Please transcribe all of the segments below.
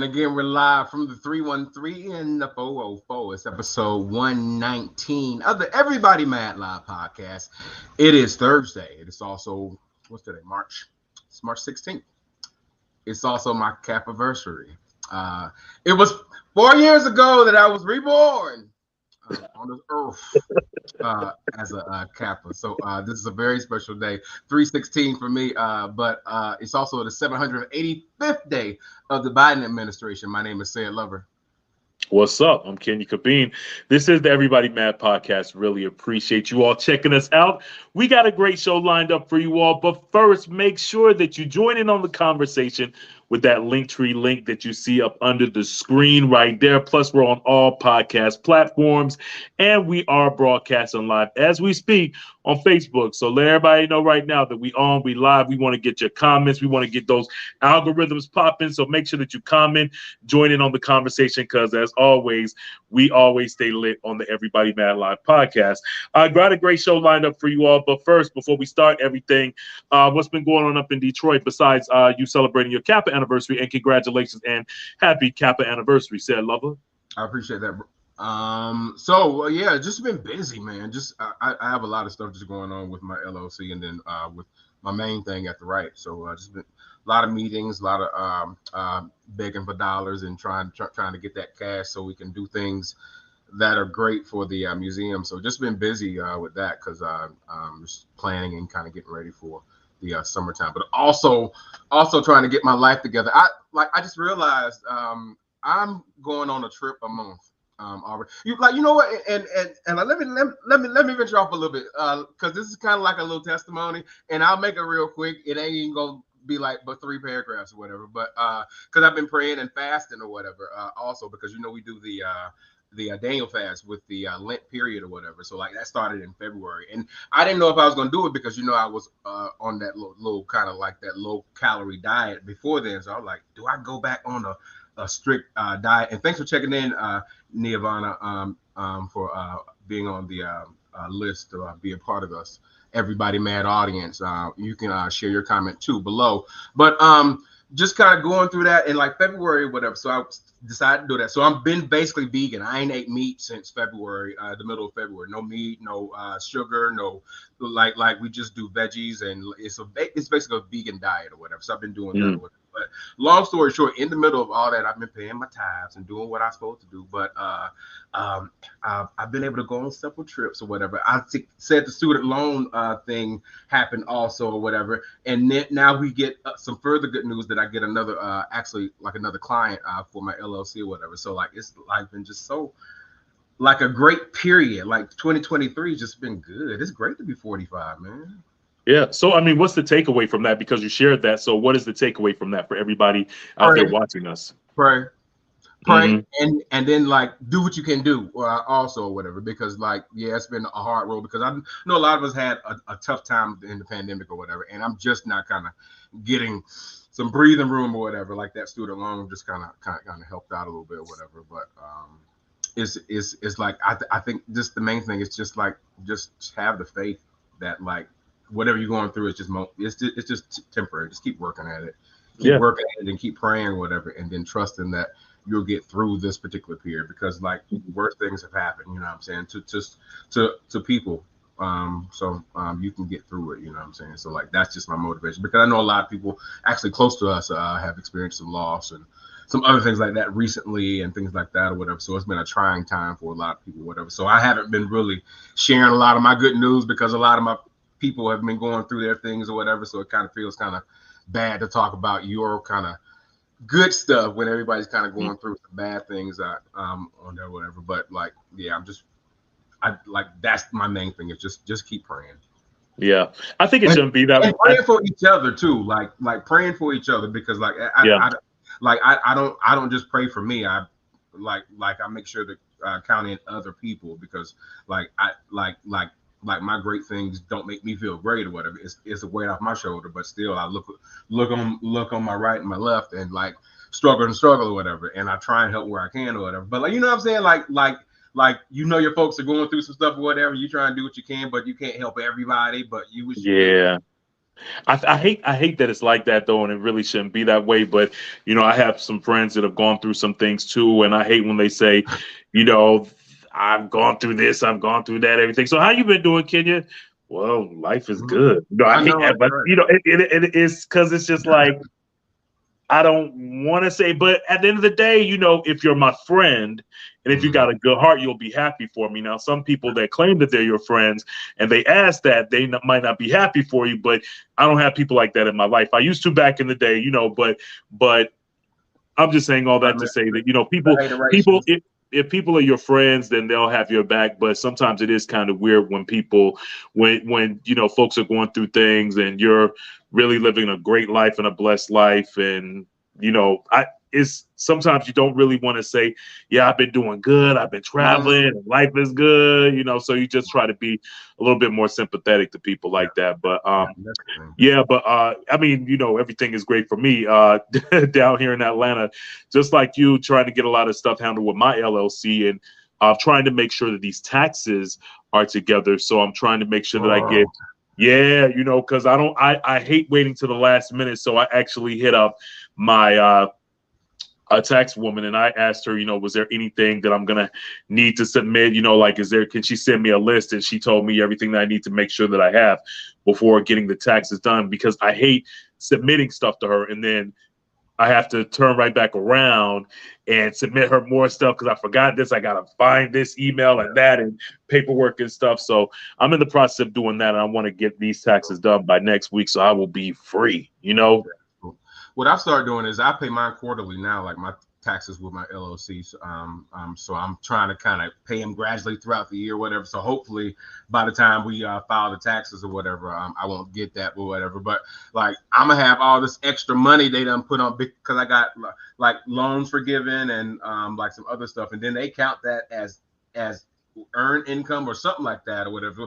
And again, we're live from the 313 and the 404. It's episode 119 of the Everybody Mad Live podcast. It is Thursday. It is also, what's today? It's March 16th. It's also my Capiversary. It was 4 years ago that I was reborn on this earth as a Kappa. So this is a very special day, 316 for me, but it's also the 785th day of the Biden administration. My name is Sayed Lover. What's up? I'm Kenny Kabine. This is the Everybody Mad podcast. Really appreciate you all checking us out. We got a great show lined up for you all, but first, make sure that you join in on the conversation with that Linktree link that you see up under the screen right there. Plus, we're on all podcast platforms, and we are broadcasting live as we speak on Facebook. So let everybody know right now that we live. We want to get your comments. We want to get those algorithms popping. So make sure that you comment, join in on the conversation, because as always, we always stay lit on the Everybody Mad Live podcast. I got a great show lined up for you all. But first, before we start everything, what's been going on up in Detroit besides you celebrating your Kappa anniversary? And congratulations and happy Kappa anniversary, Said Lover. I appreciate that. So yeah, just been busy, man. Just I have a lot of stuff just going on with my LLC, and then with my main thing at the right. So just been a lot of meetings, a lot of begging for dollars and trying to get that cash so we can do things that are great for the museum. So just been busy with that, because I'm just planning and kind of getting ready for the summertime, but also trying to get my life together. I just realized I'm going on a trip a month. Already. You know what? And let me venture off a little bit, because this is kind of like a little testimony, and I'll make it real quick. It ain't even gonna be like but 3 paragraphs or whatever, but because I've been praying and fasting or whatever. Also because we do the Daniel fast with the Lent period or whatever. So like that started in February, and I didn't know if I was gonna do it because I was on that little kind of like that low calorie diet before then. So I was like, do I go back on a strict diet? And thanks for checking in, Nirvana, for being on the list to be a part of us Everybody Mad audience. You can share your comment too below, but just kind of going through that in like February, whatever. So I decided to do that. So I've been basically vegan. I ain't ate meat since February, the middle of February. No meat, no sugar, no like we just do veggies, and it's basically a vegan diet or whatever. So I've been doing that or whatever. But long story short, in the middle of all that, I've been paying my tithes and doing what I'm supposed to do. But I've been able to go on several trips or whatever. I said the student loan thing happened also or whatever. And then now we get some further good news that I get another, actually like another client for my LLC or whatever. So like it's like been just so like a great period. Like 2023 has just been good. It's great to be 45, man. Yeah. So, I mean, what's the takeaway from that? Because you shared that. So what is the takeaway from that for everybody out there watching us? Pray, and then like do what you can do also or whatever, because like, yeah, it's been a hard road, because I know a lot of us had a tough time in the pandemic or whatever. And I'm just not kind of getting some breathing room or whatever, like that student loan just kind of helped out a little bit or whatever. But it's like, I think just the main thing is just like, just have the faith that like, whatever you're going through is it's just temporary. Just keep working at it. Keep working at it and keep praying or whatever, and then trusting that you'll get through this particular period, because like worse things have happened, you know what I'm saying, to people. So you can get through it, you know what I'm saying? So like that's just my motivation, because I know a lot of people actually close to us have experienced some loss and some other things like that recently and things like that or whatever. So it's been a trying time for a lot of people, whatever. So I haven't been really sharing a lot of my good news, because a lot of my people have been going through their things or whatever, so it kind of feels kind of bad to talk about your kind of good stuff when everybody's kind of going through some bad things on there, whatever. But like, yeah, I like that's my main thing is just keep praying. Yeah, I think it shouldn't be that. And praying for each other too, like praying for each other, because like I don't just pray for me. I like I make sure to count in other people, because like my great things don't make me feel great or whatever. It's a weight off my shoulder, but still I look on my right and my left and like struggle or whatever, and I try and help where I can or whatever. But like, you know what I'm saying, like your folks are going through some stuff or whatever. You try and do what you can, but you can't help everybody. But you wish. Yeah. I hate that it's like that though, and it really shouldn't be that way. But I have some friends that have gone through some things too, and I hate when they say, you know, I've gone through this, I've gone through that, everything. So how you been doing, Kenya? Well, life is Mhm. good. I I hate know that, it's but right. it is because it's just like I don't want to say, but at the end of the day, if you're my friend and if you Mhm. got a good heart, you'll be happy for me. Now, some people that claim that they're your friends and they ask that, they might not be happy for you, but I don't have people like that in my life. I used to back in the day, but I'm just saying all Right, that to man. say that The people hateration. if people are your friends, then they'll have your back. But sometimes it is kind of weird when when folks are going through things and you're really living a great life and a blessed life, and I it's sometimes you don't really want to say, yeah, I've been doing good, I've been traveling, Mhm. and life is good, so you just try to be a little bit more sympathetic to people Yeah, like that. But yeah, that's the thing. yeah, but I mean, everything is great for me down here in Atlanta. Just like you, trying to get a lot of stuff handled with my LLC, and trying to make sure that these taxes are together. So I'm trying to make sure that I get, Oh, yeah, because I hate waiting to the last minute. So I actually hit up my a tax woman, and I asked her, was there anything that I'm gonna need to submit? Like, can she send me a list? And she told me everything that I need to make sure that I have before getting the taxes done, because I hate submitting stuff to her and then I have to turn right back around and submit her more stuff because I forgot this. I gotta find this email and that and paperwork and stuff. So I'm in the process of doing that, and I want to get these taxes done by next week, so I will be free. cool. What I've started doing is I pay mine quarterly now, like my taxes with my LLCs. So I'm trying to kind of pay them gradually throughout the year, whatever. So hopefully by the time we file the taxes or whatever, I won't get that or whatever. But like I'm gonna have all this extra money they done put on because I got like loans forgiven and like some other stuff, and then they count that as earned income or something like that or whatever.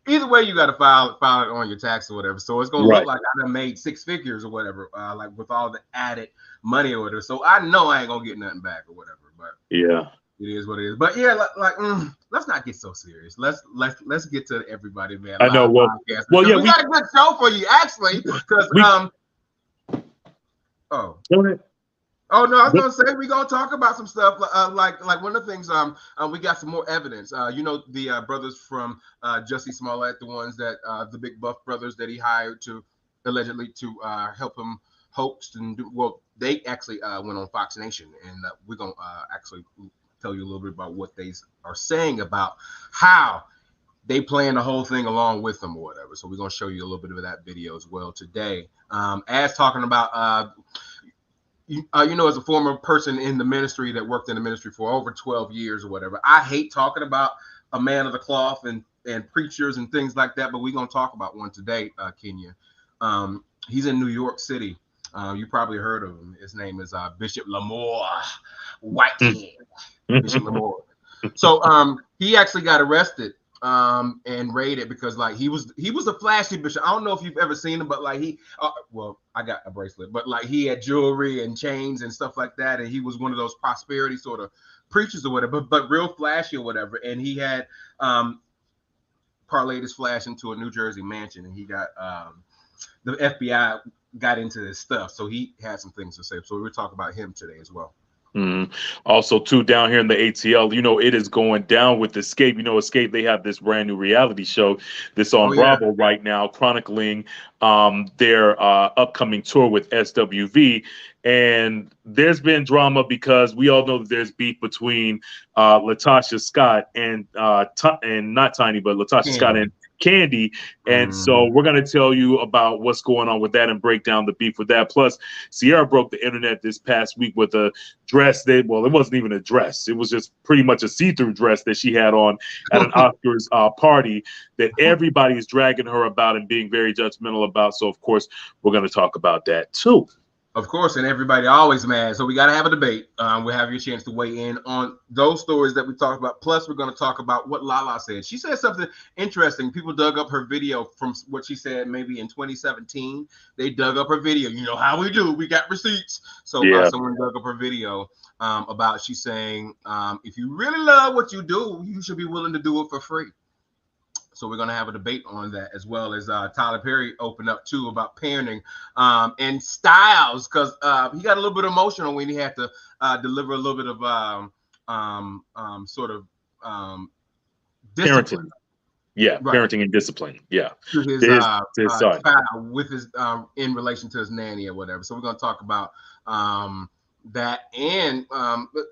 Either way, you got to file it on your tax or whatever. So it's gonna look Right. like I done made six figures or whatever, like with all the added money or whatever. So I know I ain't gonna get nothing back or whatever. But Yeah. it is what it is. But yeah, let's not get so serious. Let's get to everybody, man. I know. Live Well, podcast well, because yeah. we got a good show for you actually. Because We oh. go ahead. Oh no, I was gonna say we're gonna talk about some stuff like one of the things we got some more evidence. The brothers from Jussie Smollett, the ones that the big buff brothers that he hired to allegedly to help him hoax and do well. They actually went on Fox Nation, and we're gonna actually tell you a little bit about what they are saying about how they planned the whole thing along with them or whatever. So we're gonna show you a little bit of that video as well today. As talking about as a former person in the ministry that worked in the ministry for over 12 years or whatever, I hate talking about a man of the cloth and preachers and things like that, but we're going to talk about one today, Kenya. He's in New York City. You probably heard of him. His name is Bishop Lamor Whitehead. Bishop Lamor. So he actually got arrested and raided because like he was a flashy bishop. I don't know if you've ever seen him, but like well, I got a bracelet, but like he had jewelry and chains and stuff like that, and he was one of those prosperity sort of preachers or whatever, but real flashy or whatever. And he had parlayed his flash into a New Jersey mansion, and he got the FBI got into his stuff, so he had some things to say. So we'll talk about him today as well. Mhm. Also, too, down here in the ATL, it is going down with Xscape. Xscape, they have this brand new reality show that's Oh on yeah. Bravo right now, chronicling their upcoming tour with SWV. And there's been drama because we all know that there's beef between LaTocha Scott and not Tiny, but LaTocha Scott Kandi. and Kandi. And so Mm-hmm. we're going to tell you about what's going on with that and break down the beef with that. Plus, Ciara broke the internet this past week with a dress it wasn't even a dress. It was just pretty much a see-through dress that she had on at an Oscars party that everybody is dragging her about and being very judgmental about. So, of course, we're going to talk about that too. Of course, and everybody always mad. So we got to have a debate. We'll have your chance to weigh in on those stories that we talked about. Plus, we're going to talk about what Lala said. She said something interesting. People dug up her video from what she said maybe in 2017. They dug up her video. You know how we do. We got receipts. So Yeah. someone dug up her video about she's saying, if you really love what you do, you should be willing to do it for free. So we're going to have a debate on that, as well as Tyler Perry opened up too about parenting and styles, because he got a little bit emotional when he had to deliver a little bit of sort of discipline. Parenting. Yeah, right. Parenting and discipline. Yeah, To his son. child with his in relation to his nanny or whatever. So we're going to talk about that, and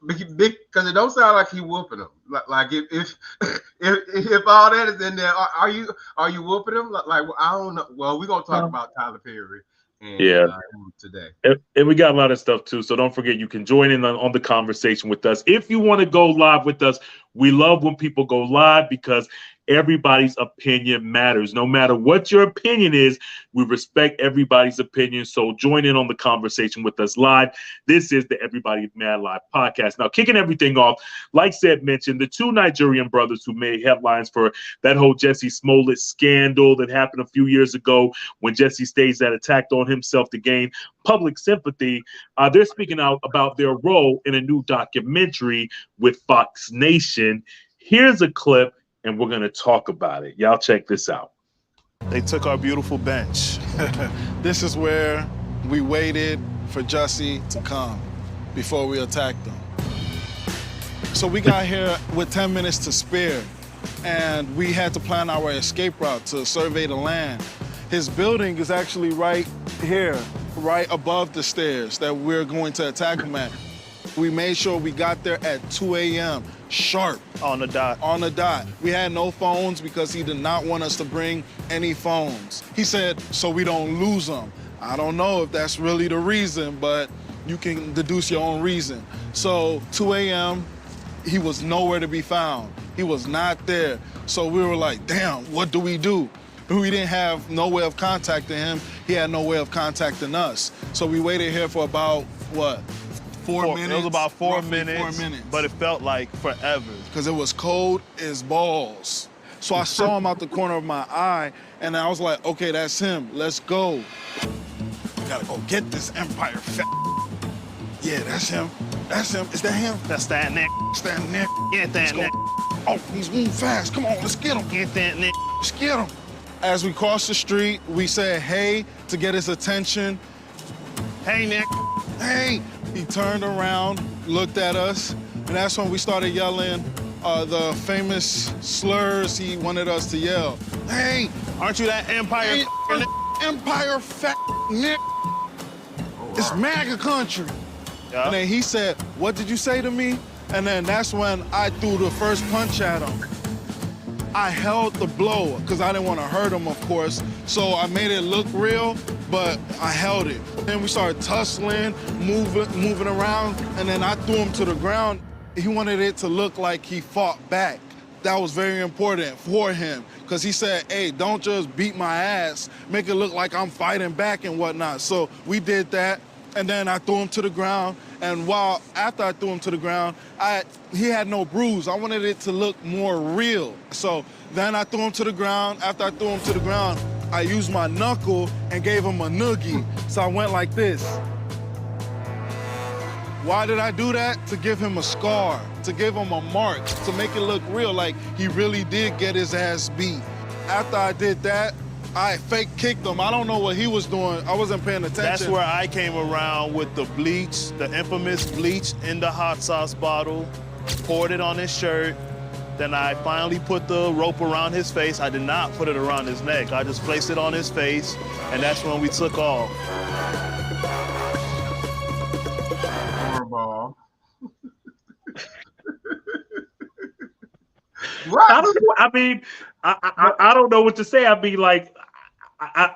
because it don't sound like he whooping him. Like if all that is in there, are you whooping him? Like I don't know. Well, we're gonna talk about Tyler Perry and today. And we got a lot of stuff too. So don't forget, you can join in on the conversation with us. If you want to go live with us, we love when people go live because everybody's opinion matters. No matter what your opinion is, we respect everybody's opinion. So join in on the conversation with us live. This is the Everybody Mad Live podcast. Now, kicking everything off, like Seth mentioned, the two Nigerian brothers who made headlines for that whole Jussie Smollett scandal that happened a few years ago when Jussie staged that attack on himself to gain public sympathy. They're speaking out about their role in a new documentary with Fox Nation. Here's a clip, and we're going to talk about it. Y'all check this out. They took our beautiful bench. This is where we waited for Jussie to come before we attacked him. So we got here with 10 minutes to spare, and we had to plan our escape route to survey the land. His building is actually right here, right above the stairs that we're going to attack him at. We made sure we got there at 2 a.m. sharp. On the dot. On the dot. We had no phones because he did not want us to bring any phones. He said, so we don't lose them. I don't know if that's really the reason, but you can deduce your own reason. So 2 a.m., he was nowhere to be found. He was not there. So we were like, damn, what do? We didn't have no way of contacting him. He had no way of contacting us. So we waited here for about, what? 4 minutes? It was about 4 minutes, 4 minutes. But it felt like forever. Because it was cold as balls. So I saw him out the corner of my eye, and I was like, okay, that's him. Let's go. We gotta go get this Empire fat. Yeah, that's him. That's him. Is that him? That's that Nick. It's that Nick. Get that Nick. Oh, he's moving fast. Come on, let's get him. Get that Nick. Let's get him. As we crossed the street, we said hey to get his attention. Hey, Nick. Hey. He turned around, looked at us, and that's when we started yelling the famous slurs he wanted us to yell. Hey, aren't you that Empire? Hey, Empire fat Nick. It's MAGA country. Yeah. And then he said, what did you say to me? And then that's when I threw the first punch at him. I held the blow because I didn't want to hurt him, of course. So I made it look real, but I held it. Then we started tussling, moving around, and then I threw him to the ground. He wanted it to look like he fought back. That was very important for him because he said, hey, don't just beat my ass, make it look like I'm fighting back and whatnot. So we did that, and then I threw him to the ground. And after I threw him to the ground, he had no bruise. I wanted it to look more real. So then I threw him to the ground. After I threw him to the ground, I used my knuckle and gave him a noogie. So I went like this. Why did I do that? To give him a scar, to give him a mark, to make it look real, like he really did get his ass beat. After I did that, I fake kicked him. I don't know what he was doing. I wasn't paying attention. That's where I came around with the bleach, the infamous bleach in the hot sauce bottle, poured it on his shirt. Then I finally put the rope around his face. I did not put it around his neck. I just placed it on his face, and that's when we took off. Ball. Right. I don't know what to say. I mean, like, I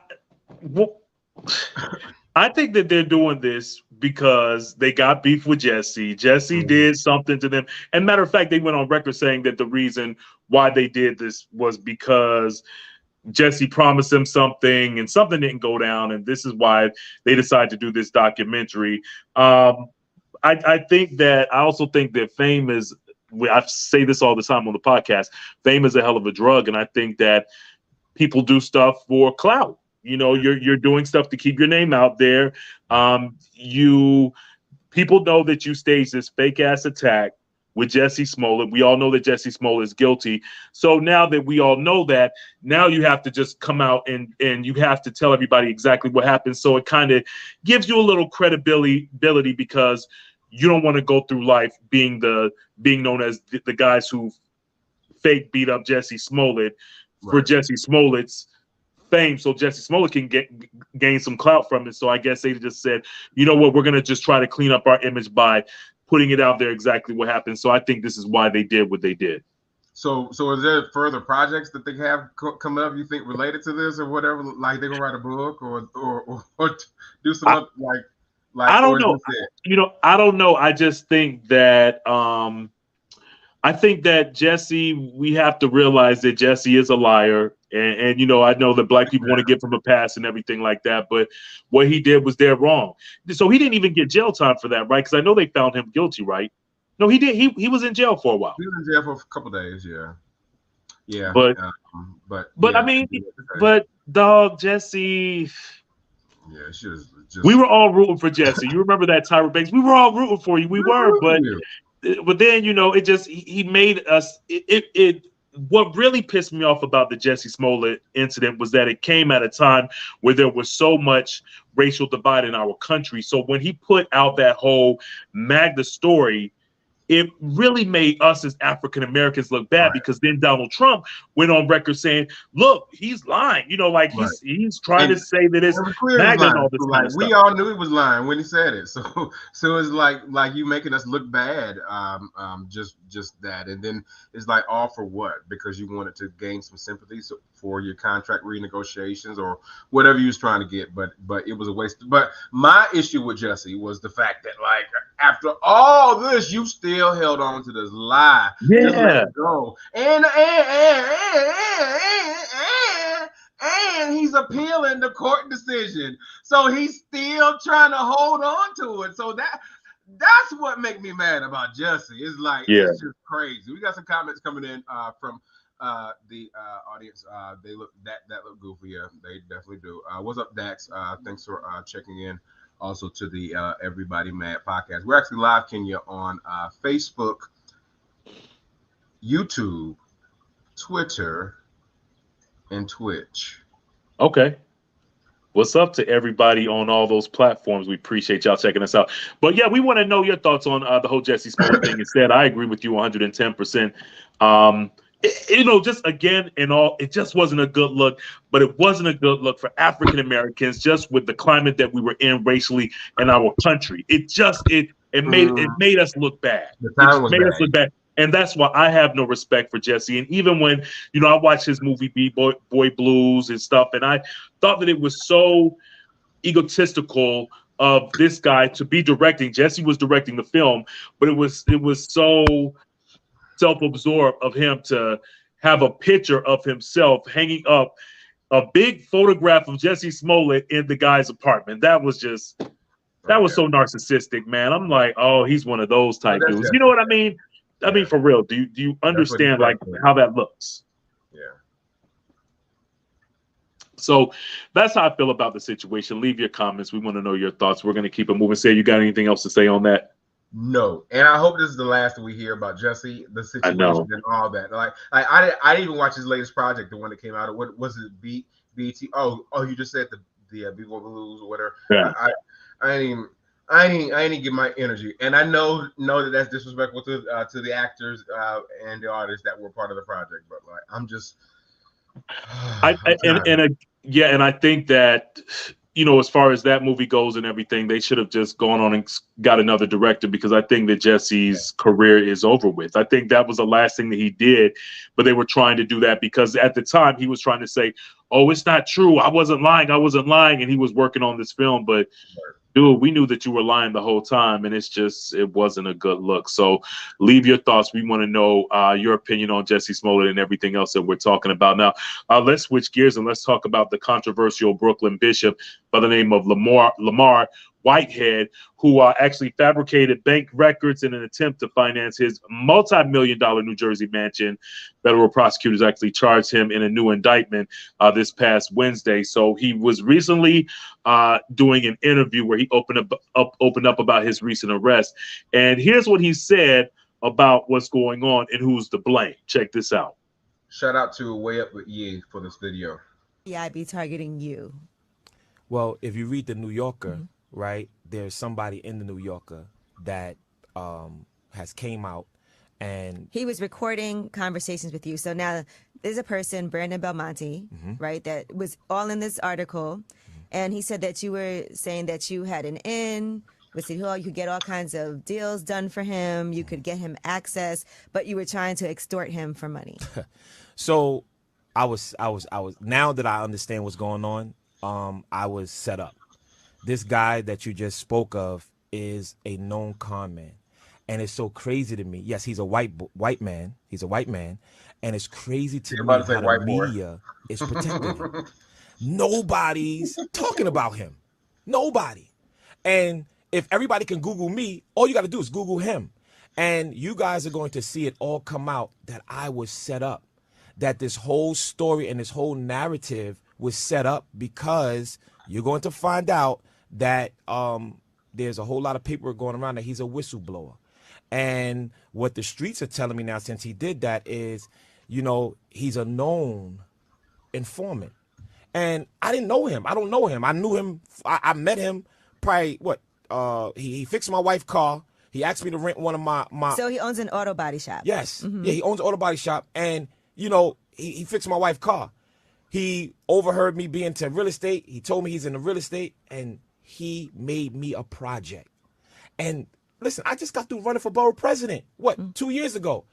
think that they're doing this because they got beef with Jussie. Jussie did something to them. And matter of fact, they went on record saying that the reason why they did this was because Jussie promised them something and something didn't go down. And this is why they decided to do this documentary. I also think that fame is, I say this all the time on the podcast, fame is a hell of a drug. And I think that people do stuff for clout. You know, you're doing stuff to keep your name out there. People know that you staged this fake ass attack with Jussie Smollett. We all know that Jussie Smollett is guilty. So now that we all know that, now you have to just come out and you have to tell everybody exactly what happened. So it kind of gives you a little credibility because you don't want to go through life being known as the guys who fake beat up Jussie Smollett for Jussie Smollett's fame, so Jussie Smollett can gain some clout from it. So I guess they just said, you know what, we're going to just try to clean up our image by putting it out there exactly what happened. So I think this is why they did what they did. So is there further projects that they have coming up, you think, related to this or whatever? Like they're going to write a book or do some like I don't know. I don't know. I just think that Jussie, we have to realize that Jussie is a liar. And I know that black people want to give him a pass and everything like that, but what he did was dead wrong. So he didn't even get jail time for that, right? Because I know they found him guilty, right? No, he did. He was in jail for a while. He was in jail for a couple of days, yeah. But yeah, I mean, but dog, Jussie. Yeah, she was just. We were all rooting for Jussie. You remember that, Tyra Banks? We were all rooting for you. We were, but then it just he made us. What really pissed me off about the Jussie Smollett incident was that it came at a time where there was so much racial divide in our country. So when he put out that whole Magda story, it really made us as African Americans look bad, because then Donald Trump went on record saying, "Look, he's lying." He's trying to say that it's Magda and all this kind of stuff. We all knew he was lying when he said it. So it's like you making us look bad. Just that, and then it's like all for what? Because you wanted to gain some sympathy for your contract renegotiations or whatever you was trying to get. But it was a waste. But my issue with Jussie was the fact that after all this, you still held on to this lie. Yeah. Just let it go. And he's appealing the court decision. So he's still trying to hold on to it. So that's what makes me mad about Jussie. It's it's just crazy. We got some comments coming in from the audience. They look that look goofy. Yeah, they definitely do. What's up, Dax? Thanks for checking in. Also to the Everybody Mad podcast. We're actually live, Kenya, on Facebook, YouTube, Twitter, and Twitch. Okay. What's up to everybody on all those platforms? We appreciate y'all checking us out. But yeah, we want to know your thoughts on the whole Jussie Smollett thing. Instead, I agree with you 110%. Just again, it just wasn't a good look, but it wasn't a good look for African Americans, just with the climate that we were in racially in our country. It made us look bad. Us look bad. And that's why I have no respect for Jussie. And even when, I watched his movie Boy Blues and stuff, and I thought that it was so egotistical of this guy to be directing. Jussie was directing the film, but it was so self-absorbed of him to have a picture of himself hanging up a big photograph of Jussie Smollett in the guy's apartment. That was so narcissistic, man. I'm like, oh, he's one of those type dudes. You know what I mean? I mean, for real. Do you understand how that looks? Yeah. So that's how I feel about the situation. Leave your comments. We want to know your thoughts. We're going to keep it moving. Say, you got anything else to say on that? No, and I hope this is the last that we hear about Jussie, the situation, and all that. I didn't even watch his latest project, the one that came out. What was it? BT? Oh, you just said the People Blues or whatever. Yeah. I ain't give my energy, and I know that that's disrespectful to the actors and the artists that were part of the project. But I'm just, and I think that. As far as that movie goes and everything, they should have just gone on and got another director, because I think that Jussie's career is over with. I think that was the last thing that he did, but they were trying to do that because at the time he was trying to say, oh, it's not true. I wasn't lying. And he was working on this film, but dude, we knew that you were lying the whole time, and it wasn't a good look. So leave your thoughts. We want to know your opinion on Jussie Smollett and everything else that we're talking about. Now, let's switch gears and let's talk about the controversial Brooklyn bishop by the name of Lamor Whitehead, who actually fabricated bank records in an attempt to finance his multi-million-dollar New Jersey mansion. Federal prosecutors actually charged him in a new indictment this past Wednesday. So he was recently doing an interview where he opened up about his recent arrest. And here's what he said about what's going on and who's to blame. Check this out. Shout out to Way Up with Ye for this video. Yeah, I'd be targeting you. Well, if you read the New Yorker, right, there's somebody in the New Yorker that has came out and He was recording conversations with you. So now there's a person, Brandon Belmonte, right, that was all in this article. And he said that you were saying that you had an in with City Hall. You could get all kinds of deals done for him. You could get him access, but you were trying to extort him for money. so I was now that I understand what's going on, I was set up. This guy that you just spoke of is a known con man. And it's so crazy to me. Yes, he's a white man. He's a white man. And it's crazy to me how the media is protecting him. Nobody's talking about him. Nobody. And if everybody can Google me, all you got to do is Google him. And you guys are going to see it all come out that I was set up. That this whole story and this whole narrative was set up because you're going to find out that there's a whole lot of paperwork going around that he's a whistleblower. And what the streets are telling me now since he did that is, you know, he's a known informant. And I didn't know him. I don't know him. I knew him. I met him probably, he fixed my wife's car. He asked me to rent one of my. So he owns an auto body shop. Yes. Yeah, he owns an auto body shop. And, you know, he fixed my wife's car. He overheard me being into real estate. He told me he's in the real estate. And he made me a project. And listen, I just got through running for borough president. 2 years ago?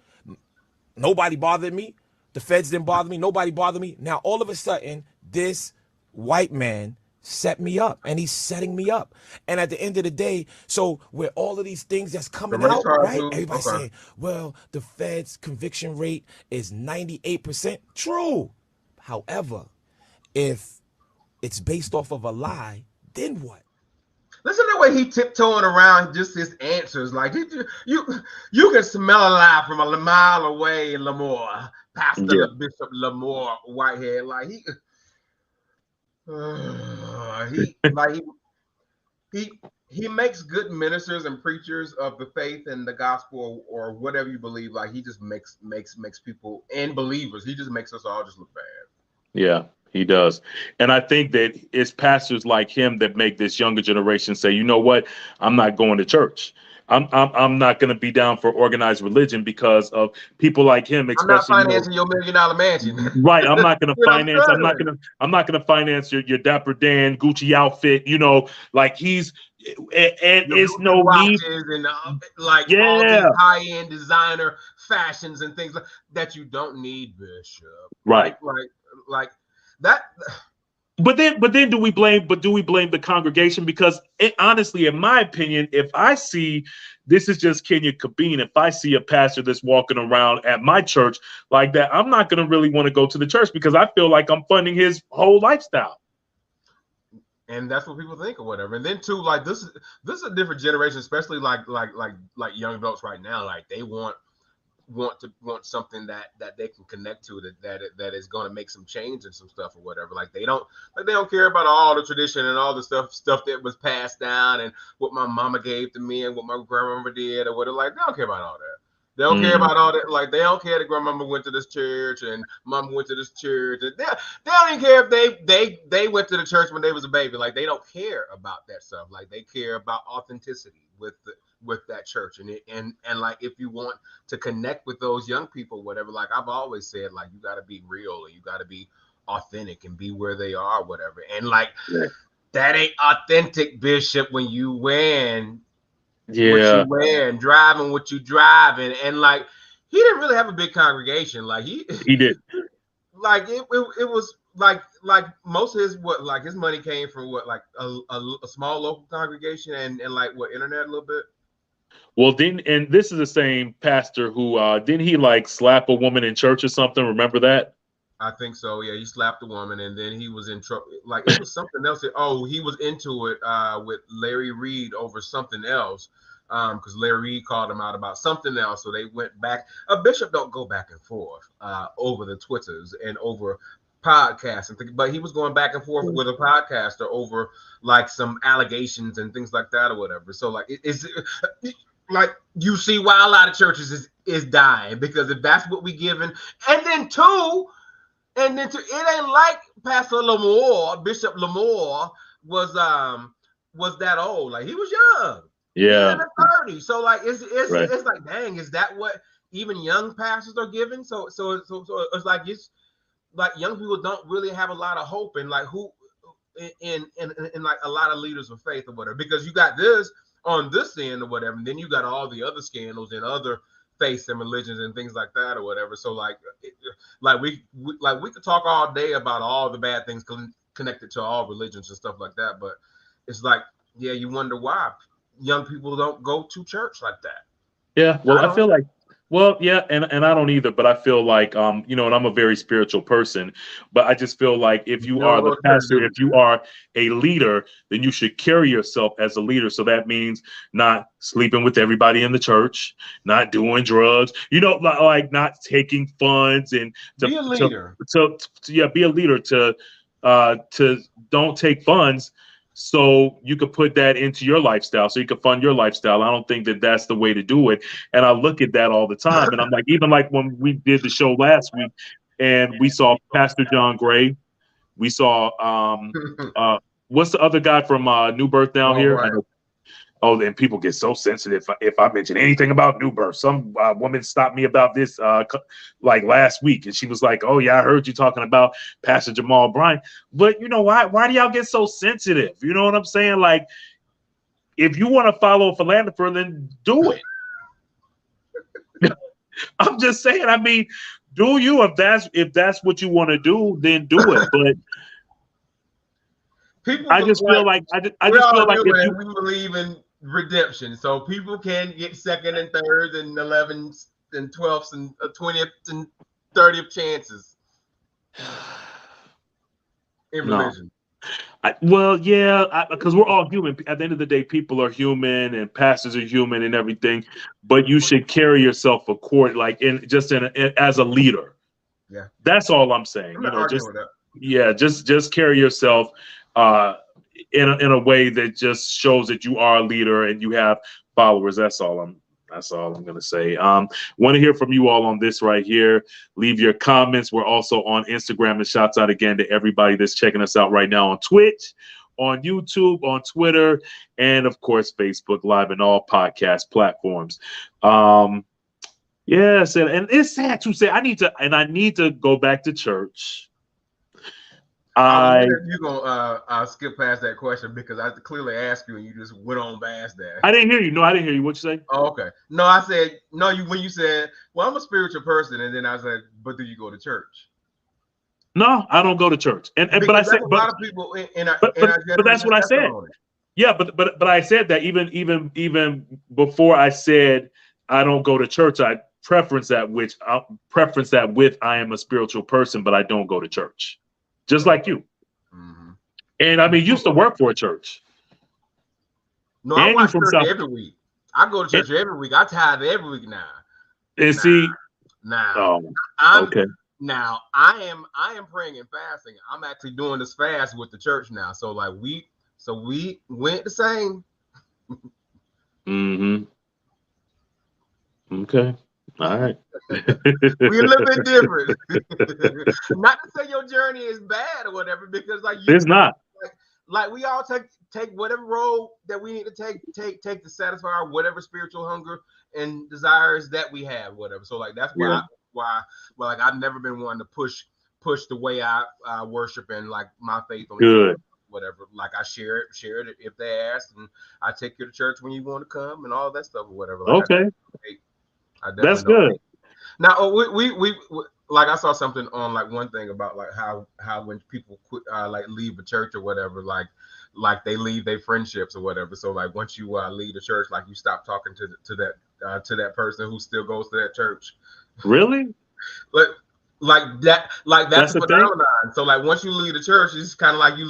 Nobody bothered me. The feds didn't bother me. Nobody bothered me. Now, all of a sudden, this white man set me up, and he's setting me up. And at the end of the day, so with all of these things that's coming out, right? Everybody's saying, well, the Fed's conviction rate is 98%. True. However, if it's based off of a lie, then what? Listen to the way he tiptoeing around just his answers. Like you can smell a lie from a mile away. Lamor, Pastor Bishop Lamor, Whitehead, like he makes good ministers and preachers of the faith and the gospel or whatever you believe. Like he just makes people and believers. He just makes us all just look bad. Yeah. He does. And I think that it's pastors like him that make this younger generation say, you know what, I'm not going to church. I'm not going to be down for organized religion because of people like him. I'm not financing your $1 million mansion. Right. I'm not going to finance. I'm not going to finance your Dapper Dan Gucci outfit. You know, like and it's no need. And all these high-end designer fashions and things that you don't need, Bishop. Right. Like that. But then do we blame the congregation? Because honestly, in my opinion, if I see, this is just Kenya Kabine, if I see a pastor that's walking around at my church like that, I'm not going to really want to go to the church because I feel like I'm funding his whole lifestyle. And that's what people think or whatever. And then too, like this is a different generation, especially like young adults right now. Like they want something that they can connect to that is going to make some change and some stuff or whatever. Like they don't care about all the tradition and all the stuff that was passed down and what my mama gave to me and what my grandmama did or whatever. Like they don't care about all that. They don't care about all that. Like they don't care that grandmama went to this church and mama went to this church. They don't even care if they went to the church when they was a baby. Like they don't care about that stuff. Like they care about authenticity with that church and like if you want to connect with those young people, whatever. Like I've always said, like you got to be real and you got to be authentic and be where they are, whatever. And like that ain't authentic, Bishop, when you win. What you wearing, driving what you driving, and like he didn't really have a big congregation. Like he did. Like it was like most of his his money came from a small local congregation and like internet a little bit. Well, and this is the same pastor who didn't he like slap a woman in church or something? Remember that? I think so. Yeah, he slapped a woman, and then he was in trouble. Like it was something else. He was into it with Larry Reed over something else, because Larry Reed called him out about something else. So they went back. A bishop don't go back and forth over the Twitters and over podcasts and things. But he was going back and forth with a podcaster over like some allegations and things like that or whatever. So like like you see why a lot of churches is dying, because if that's what we given, and then two, it ain't like Pastor Lamor, Bishop Lamor was that old. Like he was young. He in Yeah. the 30s. So like Right. it's like, dang, is that what even young pastors are given? So it's like young people don't really have a lot of hope in like who in like a lot of leaders of faith or whatever, because you got this on this end or whatever, and then you got all the other scandals and other faiths and religions and things like that or whatever. So like we could talk all day about all the bad things connected to all religions and stuff like that, but it's like, yeah, you wonder why young people don't go to church like that. Yeah, well, I feel like, well, yeah, and I don't either, but I feel like, and I'm a very spiritual person, but I just feel like if you are the pastor, if you are a leader, then you should carry yourself as a leader. So that means not sleeping with everybody in the church, not doing drugs, like not taking funds, and be a leader. Be a leader to don't take funds. So you could put that into your lifestyle, so you could fund your lifestyle. I don't think that that's the way to do it. And I look at that all the time. And I'm like, even like when we did the show last week and we saw Pastor John Gray, we saw, what's the other guy from New Birth down here? Right. Oh, and people get so sensitive if I mention anything about New Birth. Some woman stopped me about this like last week, and she was like, "Oh yeah, I heard you talking about Pastor Jamal Bryant." But you know why? Why do y'all get so sensitive? You know what I'm saying? Like, if you want to follow a philanderer, then do it. I'm just saying. I mean, do you? If that's what you want to do, then do it. But people, I just feel like I just feel like if we believe in redemption, so people can get second and third and 11th and 12th and 20th and 30th chances in religion. Because we're all human. At the end of the day, people are human and pastors are human and everything. But you should carry yourself as a leader. Yeah, that's all I'm saying. Just carry yourself in a way that just shows that you are a leader and you have followers. That's all I'm gonna say. Want to hear from you all on this right here. Leave your comments. We're also on Instagram, and shouts out again to everybody that's checking us out right now on Twitch, on YouTube, on Twitter, and of course Facebook Live and all podcast platforms. Yes, and it's sad to say I need to go back to church. You're gonna skip past that question because I clearly asked you and you just went on past that. I didn't hear you. No, I didn't hear you. What'd you say? Oh, okay. No, I said no. When you said, "Well, I'm a spiritual person," and then I said, "But do you go to church?" No, I don't go to church. But I said, a lot of people but that's what I said. Yeah, but I said that even before I said I don't go to church, I preference that with I am a spiritual person, but I don't go to church. Just like you. Mm-hmm. And I mean, you used to work for a church. No, I watch church every week. I go to church every week. I tithe every week now. And okay. Now I am praying and fasting. I'm actually doing this fast with the church now. So like we went the same. Mm-hmm. Okay. All right. We're a little bit different. Not to say your journey is bad or whatever, because like it's not. Like we all take whatever road that we need to take to satisfy our whatever spiritual hunger and desires that we have, whatever. So like that's why like I've never been one to push the way I worship and like my faith on good. Whatever. Like I share it if they ask, and I take you to church when you want to come and all that stuff or whatever. Like okay. That's good. Now we like I saw something on like one thing about like how when people quit like leave a church or whatever, like they leave their friendships or whatever. So like once you leave the church, like you stop talking to that person who still goes to that church. Really? That's a phenomenon. So like once you leave the church, it's kind of like you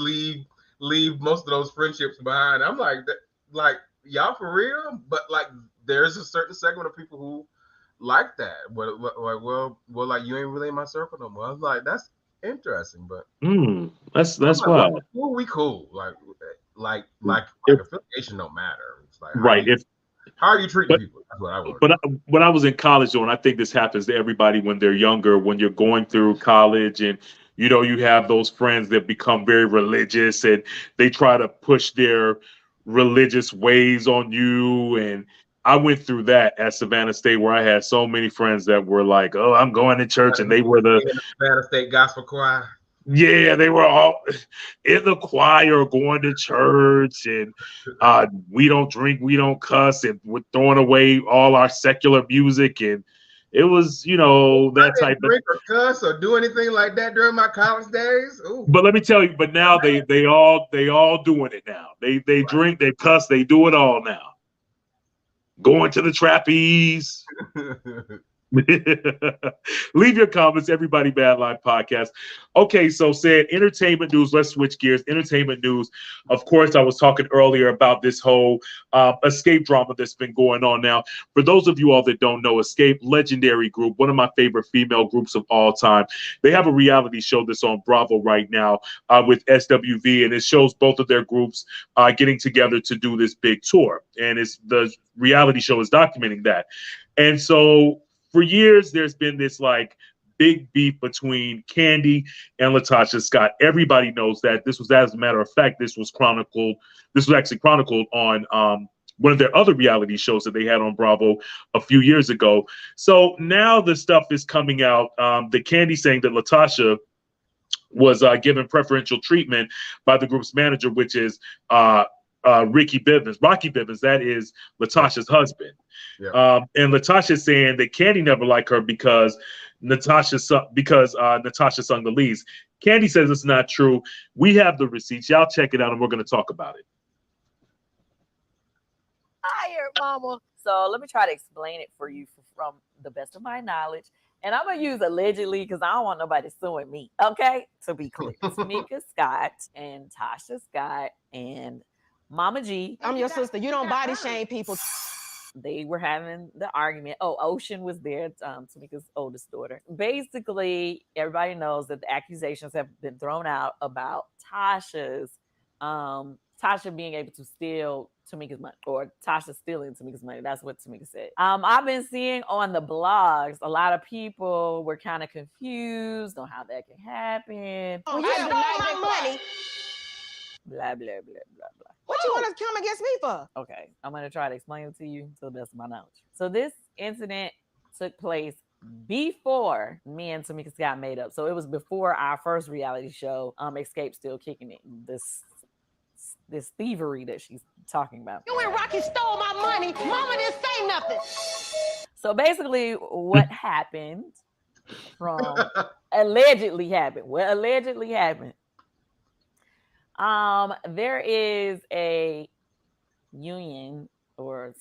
leave most of those friendships behind. I'm like y'all for real? But like there's a certain segment of people who like that. Well, like you ain't really in my circle no more. I was like, that's interesting, but that's like, wild. Well, we cool. Like affiliation don't matter. It's like right. How are you treating people? That's what I want. But when I was in college, though, and I think this happens to everybody when they're younger, when you're going through college and you have those friends that become very religious and they try to push their religious ways on you. And I went through that at Savannah State where I had so many friends that were like, oh, I'm going to church. And they were in the Savannah State Gospel Choir. yeah, they were all in the choir going to church and we don't drink, we don't cuss, and we're throwing away all our secular music. And it was, that I type didn't drink or cuss or do anything like that during my college days. Ooh. But let me tell you, but now they all doing it now. They drink, they cuss, they do it all now. Going to the trapeze. Leave your comments, Everybody Bad Line Podcast. Okay, so said entertainment news. Let's switch gears. Entertainment news. Of course, I was talking earlier about this whole Xscape drama that's been going on now. For those of you all that don't know, Xscape, legendary group, one of my favorite female groups of all time. They have a reality show that's on Bravo right now with SWV, and it shows both of their groups getting together to do this big tour. And the reality show is documenting that. And so for years, there's been this like big beef between Kandi and LaTocha Scott. Everybody knows that. This was, as a matter of fact, this was actually chronicled on one of their other reality shows that they had on Bravo a few years ago. So now the stuff is coming out. The Kandi saying that LaTocha was given preferential treatment by the group's manager, which is Rocky Bivens. That is LaTocha's husband. Yeah. And LaTocha saying that Kandi never liked her because Natasha sung the leads. Kandi says it's not true. We have the receipts. Y'all check it out, and we're going to talk about it. Hired, mama. So let me try to explain it for you from the best of my knowledge. And I'm going to use allegedly because I don't want nobody suing me. Okay? To be clear. Tamika Scott and Tasha Scott and Mama G. I'm your sister. You don't body shame people. They were having the argument. Oh, Ocean was there, Tamika's oldest daughter. Basically, everybody knows that the accusations have been thrown out about Tasha being able to steal Tamika's money, or Tasha stealing Tamika's money. That's what Tamika said. I've been seeing on the blogs, a lot of people were kind of confused on how that can happen. Oh, you stole my money. Blah, blah, blah, blah, blah. What you want to come against me for? Okay, I'm going to try to explain it to you to the best of my knowledge. So this incident took place before me and Tamika Scott made up. So it was before our first reality show, Xscape Still Kicking It. This thievery that she's talking about. You and Rocky stole my money. Mama didn't say nothing. So basically what happened allegedly happened. There is a union or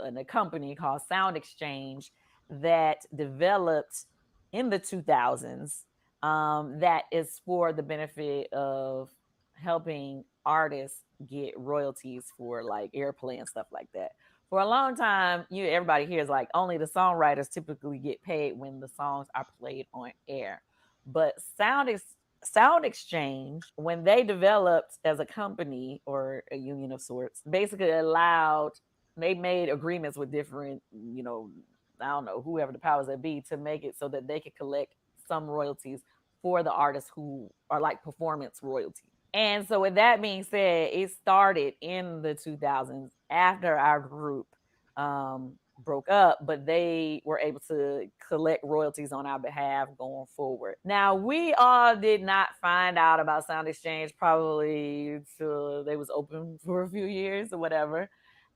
a company called Sound Exchange that developed in the 2000s that is for the benefit of helping artists get royalties for like airplay and stuff like that. For a long time, everybody here is like only the songwriters typically get paid when the songs are played on air. But Sound Exchange, when they developed as a company or a union of sorts, basically they made agreements with different, I don't know, whoever the powers that be, to make it so that they could collect some royalties for the artists who are like performance royalties. And so with that being said, it started in the 2000s after our group broke up, but they were able to collect royalties on our behalf going forward. Now, we all did not find out about Sound Exchange probably until they was open for a few years or whatever.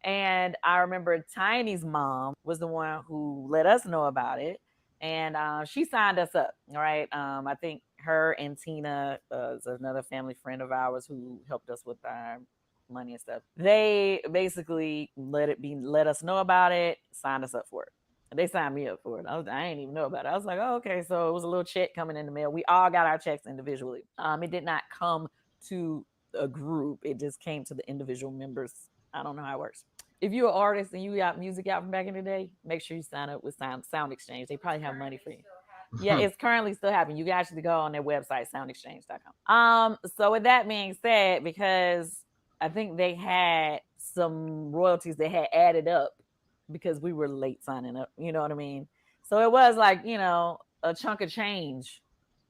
And I remember Tiny's mom was the one who let us know about it. And she signed us up, all right? I think her and Tina is another family friend of ours who helped us with our money and stuff. They basically let us know about it, signed us up for it. They signed me up for it. I didn't even know about it. I was like, oh, okay. So it was a little check coming in the mail. We all got our checks individually. It did not come to a group. It just came to the individual members. I don't know how it works. If you're an artist and you got music out from back in the day, make sure you sign up with Sound Exchange. They probably have money for you. Yeah, it's currently still happening. You can actually go on their website, soundexchange.com. So with that being said, because I think they had some royalties they had added up because we were late signing up. You know what I mean? So it was like, a chunk of change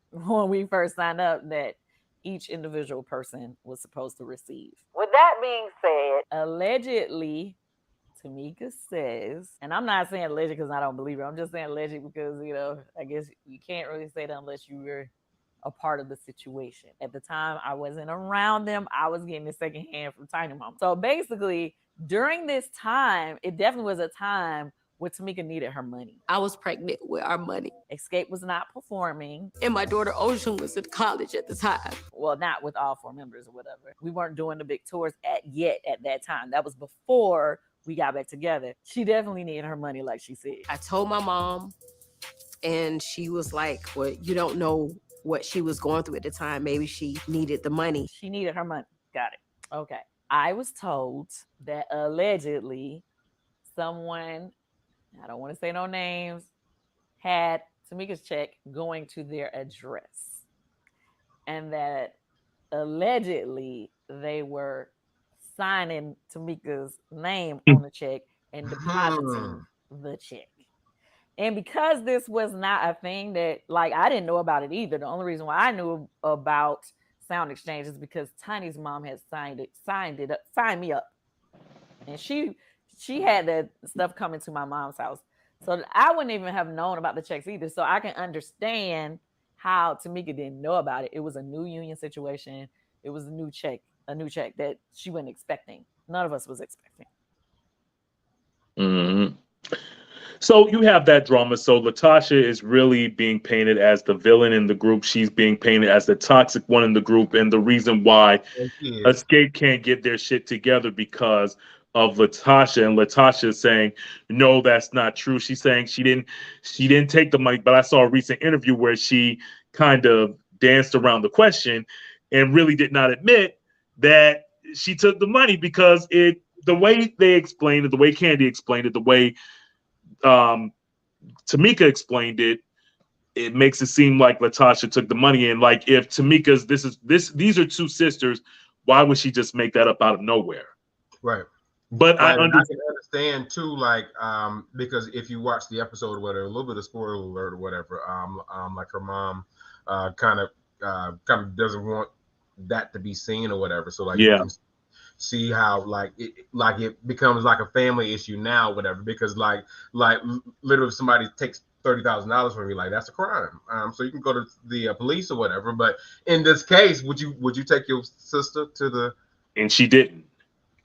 when we first signed up that each individual person was supposed to receive. With that being said, allegedly, Tamika says, and I'm not saying alleged because I don't believe it. I'm just saying alleged because, I guess you can't really say that unless you were a part of the situation. At the time, I wasn't around them. I was getting it secondhand from Tiny Mom. So basically, during this time, it definitely was a time where Tamika needed her money. I was pregnant with our money. Xscape was not performing. And my daughter Ocean was in college at the time. Well, not with all 4 members or whatever. We weren't doing the big tours yet at that time. That was before we got back together. She definitely needed her money, like she said. I told my mom, and she was like, well, you don't know what she was going through at the time. Maybe she needed the money. She needed her money. Got it. Okay. I was told that allegedly someone, I don't want to say no names, had Tamika's check going to their address. And that allegedly they were signing Tamika's name on the check and depositing the check. And because this was not a thing that, I didn't know about it either. The only reason why I knew about Sound Exchange is because Tiny's mom had signed me up. And she had that stuff coming to my mom's house. So I wouldn't even have known about the checks either. So I can understand how Tamika didn't know about it. It was a new union situation. It was a new check that she wasn't expecting. None of us was expecting. Mm-hmm. So you have that drama. So LaTocha is really being painted as the villain in the group. She's being painted as the toxic one in the group. And the reason why Xscape can't get their shit together because of LaTocha, and LaTocha is saying, no, that's not true. She's saying she didn't take the money, but I saw a recent interview where she kind of danced around the question and really did not admit that she took the money because the way they explained it, the way Kandi explained it, the way Tamika explained it, it makes it seem like LaTocha took the money. And like, if Tamika's these are 2 sisters, why would she just make that up out of nowhere? Right. But right. I can understand too, because if you watch the episode or whatever, a little bit of spoiler alert or whatever, like her mom kind of doesn't want that to be seen or whatever. So you can see how it becomes like a family issue now, whatever, because like literally if somebody takes $30,000 from you, that's a crime. So you can go to the police or whatever. But in this case, would you take your sister to the? And she didn't.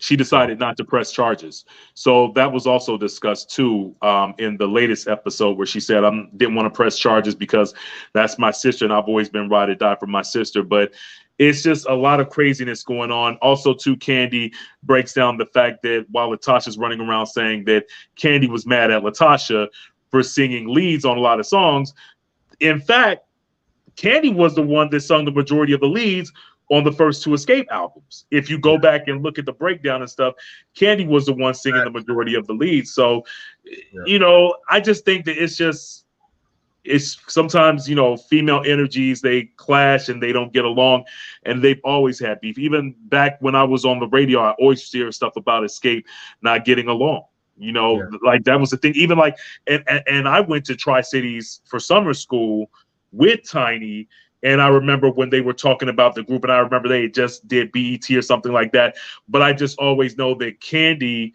She decided not to press charges. So that was also discussed too in the latest episode where she said, I didn't want to press charges because that's my sister and I've always been ride or die for my sister. But it's just a lot of craziness going on. Also, too, Kandi breaks down the fact that while LaTocha's running around saying that Kandi was mad at LaTocha for singing leads on a lot of songs, in fact, Kandi was the one that sung the majority of the leads on the first 2 Xscape albums. If you go back and look at the breakdown and stuff, Kandi was the one singing the majority of the leads. So, I just think that it's sometimes, female energies, they clash and they don't get along, and they've always had beef. Even back when I was on the radio, I always hear stuff about Xscape not getting along. Like that was the thing. Even and I went to Tri-Cities for summer school with Tiny. And I remember when they were talking about the group, and I remember they just did BET or something like that. But I just always know that Kandi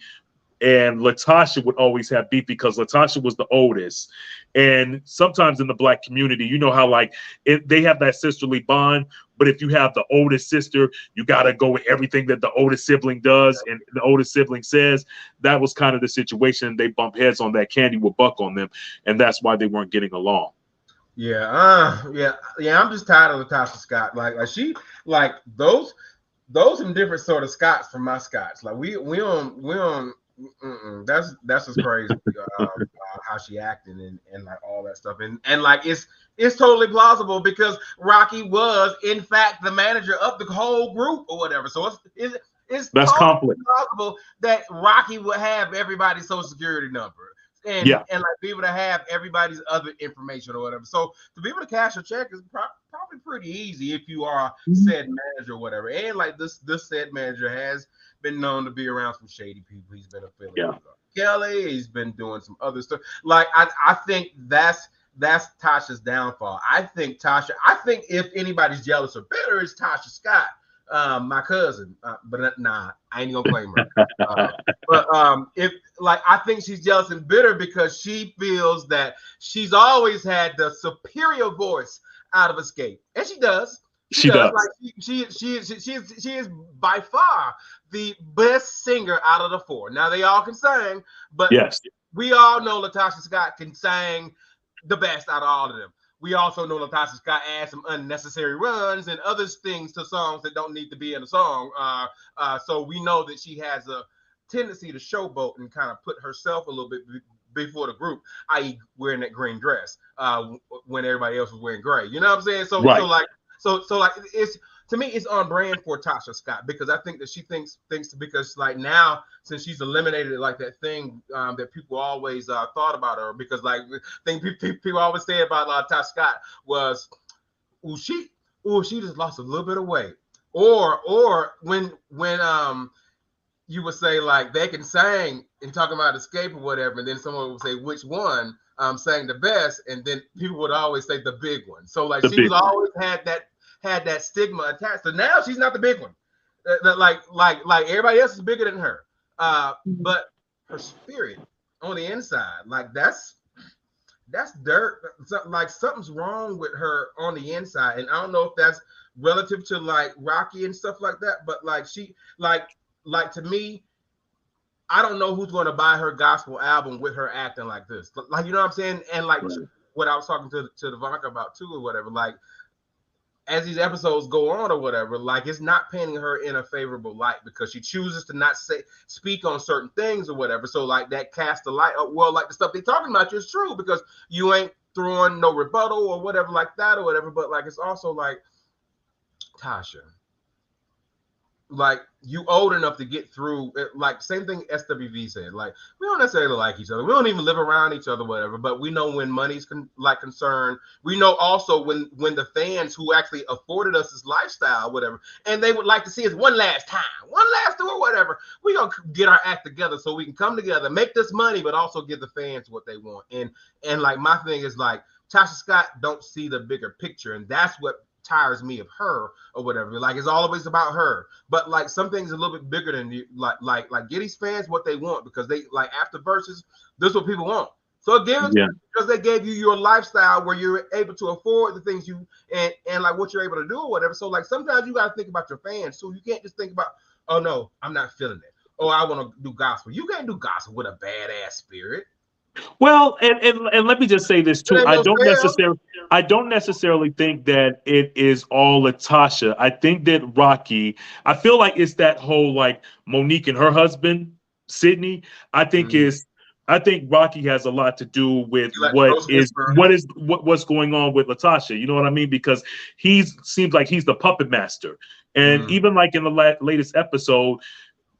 and LaTocha would always have beef because LaTocha was the oldest. And sometimes in the Black community, how they have that sisterly bond. But if you have the oldest sister, you got to go with everything that the oldest sibling does and the oldest sibling says. That was kind of the situation. They bump heads on that. Kandi would buck on them. And that's why they weren't getting along. Yeah. I'm just tired of LaTocha Scott. She those some different sort of Scots from my Scots. We on. That's just crazy. How she acting and all that stuff and it's totally plausible because Rocky was in fact the manager of the whole group or whatever. So it's that's totally plausible that Rocky would have everybody's social security number. And be able to have everybody's other information or whatever. So to be able to cash a check is probably pretty easy if you are said manager or whatever. And this said manager has been known to be around some shady people. He's been affiliated with. Kelly. He's been doing some other stuff. Like I think that's Tasha's downfall. I think if anybody's jealous or bitter, it's Tasha Scott, my cousin. But nah, I ain't gonna claim her. If like I think she's jealous and bitter because she feels that she's always had the superior voice out of Xscape, and she does. She does. Like she is by far the best singer out of the four. Now they all can sing, but yes, we all know LaTocha Scott can sing the best out of all of them. We also know LaTocha Scott adds some unnecessary runs and other things to songs that don't need to be in a song. So we know that she has a tendency to showboat and kind of put herself a little bit before the group, i.e., wearing that green dress when everybody else was wearing gray. You know what I'm saying? So like it's, to me, it's on brand for Tasha Scott because I think that she thinks because like now since she's eliminated like that thing that people always thought about her, because like the thing people always say about Tasha Scott was, she just lost a little bit of weight, or when you would say like they can sing and talking about Xscape or whatever, and then someone would say which one sang the best, and then people would always say the big one. So like she was always had that stigma attached. So now she's not the big one. Like everybody else is bigger than her. But her spirit on the inside, like that's dirt. Like something's wrong with her on the inside, and I don't know if that's relative to like Rocky and stuff like that. But like she like to me, I don't know who's going to buy her gospel album with her acting like this. Like, you know what I'm saying? And like what I was talking to Devonka about too, or whatever. Like, as these episodes go on or whatever, like it's not painting her in a favorable light because she chooses to not speak on certain things or whatever. So like that casts a light. Well, like the stuff they're talking about is true because you ain't throwing no rebuttal or whatever like that or whatever. But like it's also like, Tasha, like you old enough to get through it, like same thing SWV said, like we don't necessarily like each other, we don't even live around each other, whatever, but we know when money's concerned, we know also when the fans who actually afforded us this lifestyle, whatever, and they would like to see us one last tour, whatever, we gonna get our act together so we can come together, make this money, but also give the fans what they want. And like my thing is like Tasha Scott don't see the bigger picture, and that's what tires me of her or whatever. Like it's always about her, but like some things a little bit bigger than you. Like get these fans what they want because they like after verses, this is what people want. So give it because they gave you your lifestyle where you're able to afford the things you and like what you're able to do or whatever. So like sometimes you got to think about your fans too. You can't just think about, oh no, I'm not feeling it. Oh, I want to do gospel. You can't do gospel with a badass spirit. Well, and let me just say this too. I don't necessarily think that it is all LaTocha. I think that Rocky, I feel like it's that whole like Monique and her husband, Sydney. I think Rocky has a lot to do with what's going on with LaTocha. You know what I mean? Because seems like he's the puppet master. And even like in the latest episode,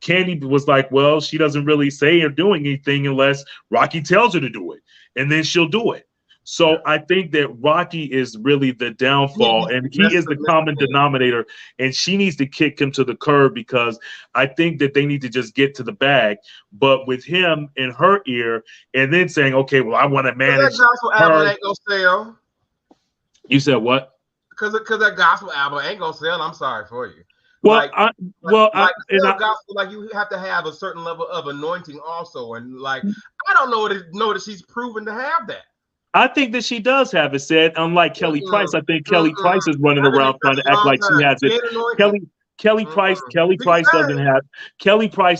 Kandi was like, well, she doesn't really say or doing anything unless Rocky tells her to do it, and then she'll do it. So I think that Rocky is really the downfall, and he is the common denominator, and she needs to kick him to the curb because I think that they need to just get to the bag. But with him in her ear, and then saying, okay, well, I want to manage that gospel album ain't gonna sell. You said what? Because that gospel album ain't gonna sell. I'm sorry for you. Well, gospel, like you have to have a certain level of anointing also, and like I don't know that she's proven to have that. I think that she does have it said. Unlike Kelly Price, I think Kelly Price is running around trying to act like she has it. Kelly Price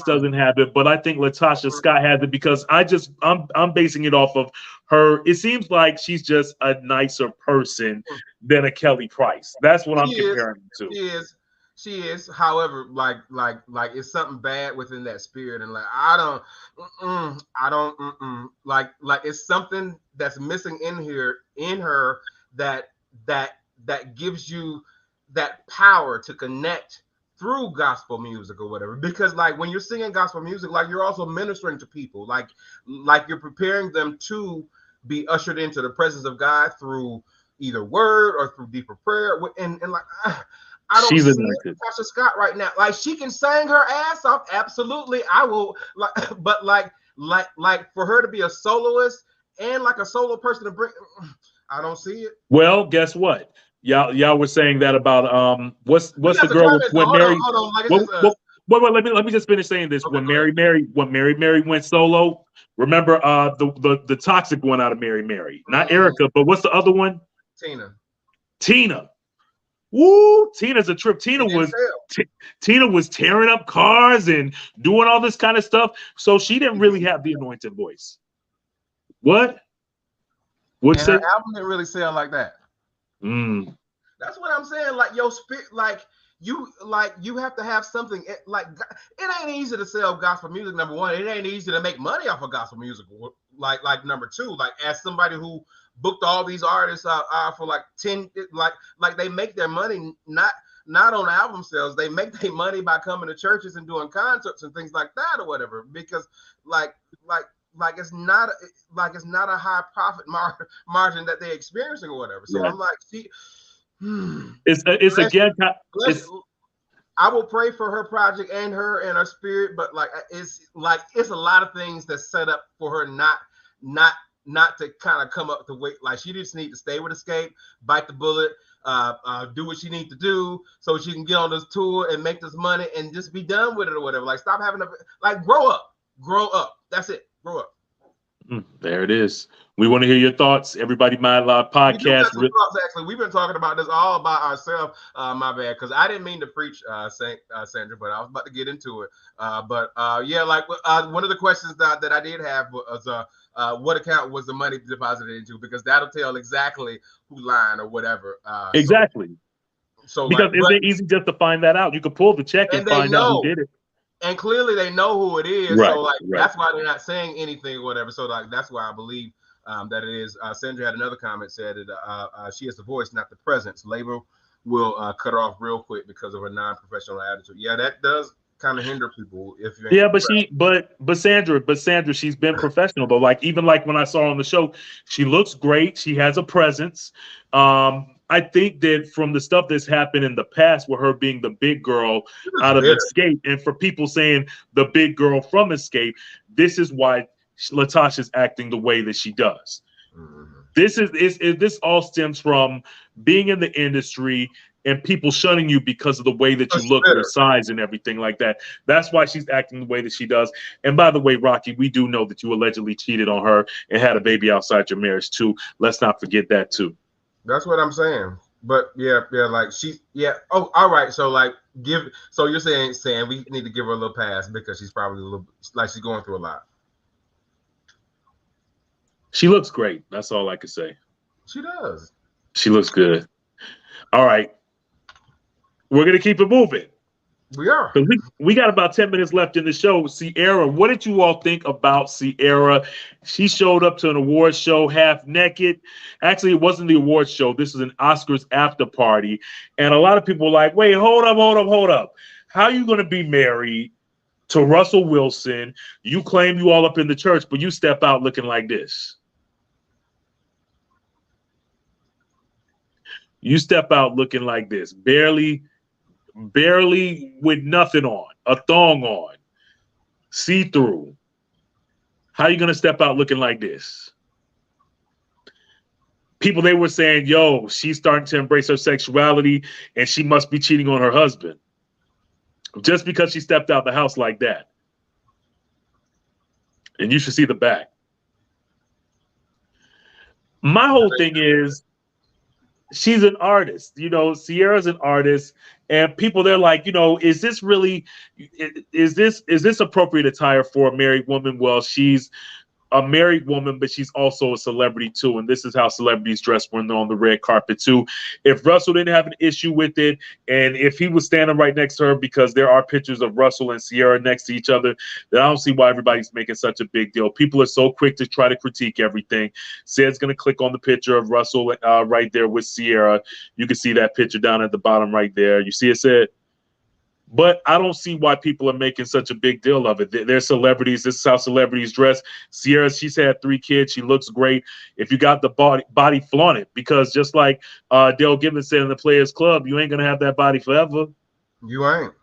doesn't have it, but I think LaTocha Scott has it because I'm basing it off of her. It seems like she's just a nicer person than a Kelly Price. That's what I'm comparing to. She is. However, like it's something bad within that spirit, and like I don't like it's something that's missing in her that gives you that power to connect through gospel music or whatever. Because like when you're singing gospel music, like you're also ministering to people, like you're preparing them to be ushered into the presence of God through either word or through deeper prayer, and like. I don't see Tasha Scott right now. Like she can sing her ass off, absolutely. I will, like, but like like for her to be a soloist and like a solo person to bring. I don't see it. Well, guess what? Y'all were saying that about what's We got the girl comments. when Hold Mary? on. Like it's What, just what, wait, let me just finish saying this. Okay, When go ahead. Mary went solo. Remember the toxic one out of Mary, not Erica, but what's the other one? Tina. Woo! Tina's a trip. It didn't sell. Tina was tearing up cars and doing all this kind of stuff. So she didn't really have the anointed voice. What? What'd you say? Her album didn't really sell like that. That's what I'm saying. Like your spirit, like you have to have something. Like it ain't easy to sell gospel music. Number one, it ain't easy to make money off of gospel music. Like number two, like as somebody who booked all these artists for like 10, like they make their money not on album sales. They make their money by coming to churches and doing concerts and things like that or whatever. Because like it's not a high profit margin that they're experiencing or whatever. So I'm like, see, it's again. I will pray for her project and her spirit, but like it's a lot of things that set up for her not to kind of come up to wait. Like she just need to stay with Xscape, bite the bullet, do what she needs to do so she can get on this tour and make this money and just be done with it or whatever. Like stop having grow up. That's it. Grow up. There it is. We want to hear your thoughts. Everybody Mad Live podcast. Thoughts, actually, we've been talking about this all by ourselves. My bad, because I didn't mean to preach, Sandra, but I was about to get into it. Yeah, like one of the questions that I did have was what account was the money deposited into? Because that'll tell exactly who lying or whatever. Exactly. So because it's easy just to find that out. You could pull the check and find out who did it. And clearly they know who it is. Right, so that's why they're not saying anything or whatever. So that's why I believe that it is. Sandra had another comment said that she has the voice, not the presence. Labor will cut her off real quick because of her non-professional attitude. Yeah, that does kind of hinder people if you're but Sandra, she's been professional though. Like even like when I saw her on the show, she looks great. She has a presence. I think that from the stuff that's happened in the past with her being the big girl out of Xscape, and for people saying the big girl from Xscape, this is why LaTocha's acting the way that she does. This all stems from being in the industry and people shunning you because of the way that you look, your size and everything like that. That's why she's acting the way that she does. And by the way, Rocky, we do know that you allegedly cheated on her and had a baby outside your marriage too. Let's not forget that too. That's what I'm saying. But yeah, like Oh, all right. So like so you're saying we need to give her a little pass because she's probably a little like she's going through a lot. She looks great. That's all I can say. She does. She looks good. All right. We're going to keep it moving. We are. We got about 10 minutes left in the show. Ciara, what did you all think about Ciara? She showed up to an awards show half naked. Actually, it wasn't the awards show. This was an Oscars after party. And a lot of people were like, wait, hold up. How are you going to be married to Russell Wilson? You claim you all up in the church, but you step out looking like this. You step out looking like this. Barely with nothing on, a thong on, see-through. How are you gonna step out looking like this? People, they were saying, yo, she's starting to embrace her sexuality and she must be cheating on her husband just because she stepped out the house like that. And you should see the back. My whole thing is, she's an artist, Ciara's an artist, and people, they're like, is this appropriate attire for a married woman? Well, she's a married woman, but she's also a celebrity too. And this is how celebrities dress when they're on the red carpet too. If Russell didn't have an issue with it, and if he was standing right next to her, because there are pictures of Russell and Ciara next to each other, then I don't see why everybody's making such a big deal. People are so quick to try to critique everything. Sid's going to click on the picture of Russell right there with Ciara. You can see that picture down at the bottom right there. You see it, Sid? But I don't see why people are making such a big deal of it. They're celebrities. This is how celebrities dress. Ciara, she's had 3 kids. She looks great. If you got the body, flaunt it. Because just like Dale Gibbons said in the Players Club, you ain't going to have that body forever. You ain't.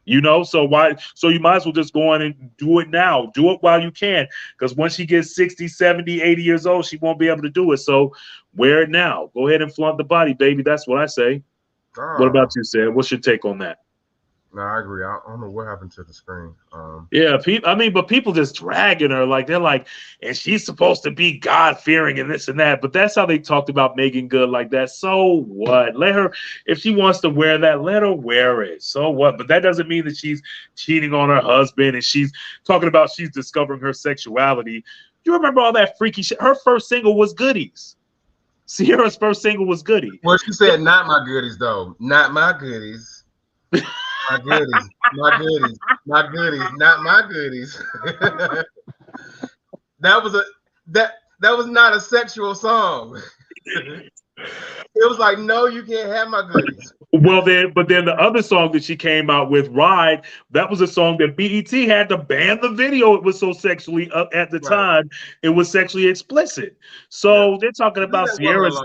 You know, so why? So you might as well just go on and do it now. Do it while you can, because once she gets 60, 70, 80 years old, she won't be able to do it. So wear it now. Go ahead and flaunt the body, baby. That's what I say. What about you, Sam? What's your take on that? No, I agree. I don't know what happened to the screen. Yeah, but people just dragging her like they're like, and she's supposed to be God fearing and this and that. But that's how they talked about Megan Good like that. So what? Let her, if she wants to wear that, let her wear it. So what? But that doesn't mean that she's cheating on her husband and she's talking about she's discovering her sexuality. You remember all that freaky shit? Her first single was Goodies. Ciara's first single was Goody. Well, she said, "Not my goodies, though. Not my goodies." My goodies, my goodies, my goodies, not my goodies. that was not a sexual song. It was like, no, you can't have my goodies. But then the other song that she came out with, Ride, that was a song that BET had to ban the video. It was so sexually at the time, it was sexually explicit. So they're talking about Ciara's.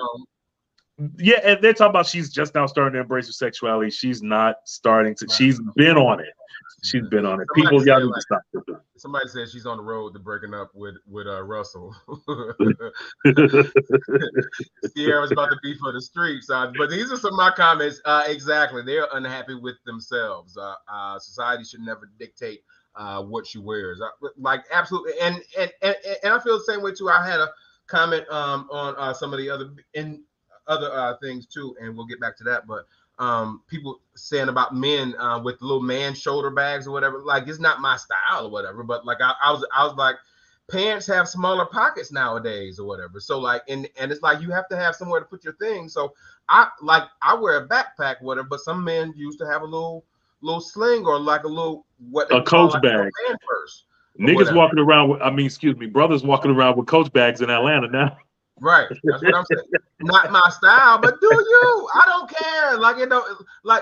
Yeah, and they're talking about she's just now starting to embrace her sexuality. She's not starting to. She's been on it. She's been on it. People, y'all need to stop it. Somebody said she's on the road to breaking up with Russell. Ciara's about to be for the streets. But these are some of my comments. Exactly, they're unhappy with themselves. Society should never dictate what she wears. Like absolutely, and I feel the same way too. I had a comment on some of the other things too, and we'll get back to that. But people saying about men with little man shoulder bags or whatever, like it's not my style or whatever. But like I was like, pants have smaller pockets nowadays or whatever. So like, and it's like you have to have somewhere to put your things. So I wear a backpack, whatever. But some men used to have a little sling or like a little Coach bag. Man purse. Niggas walking around with, brothers walking around with Coach bags in Atlanta now. Right, that's what I'm saying. Not my style, but do you? I don't care.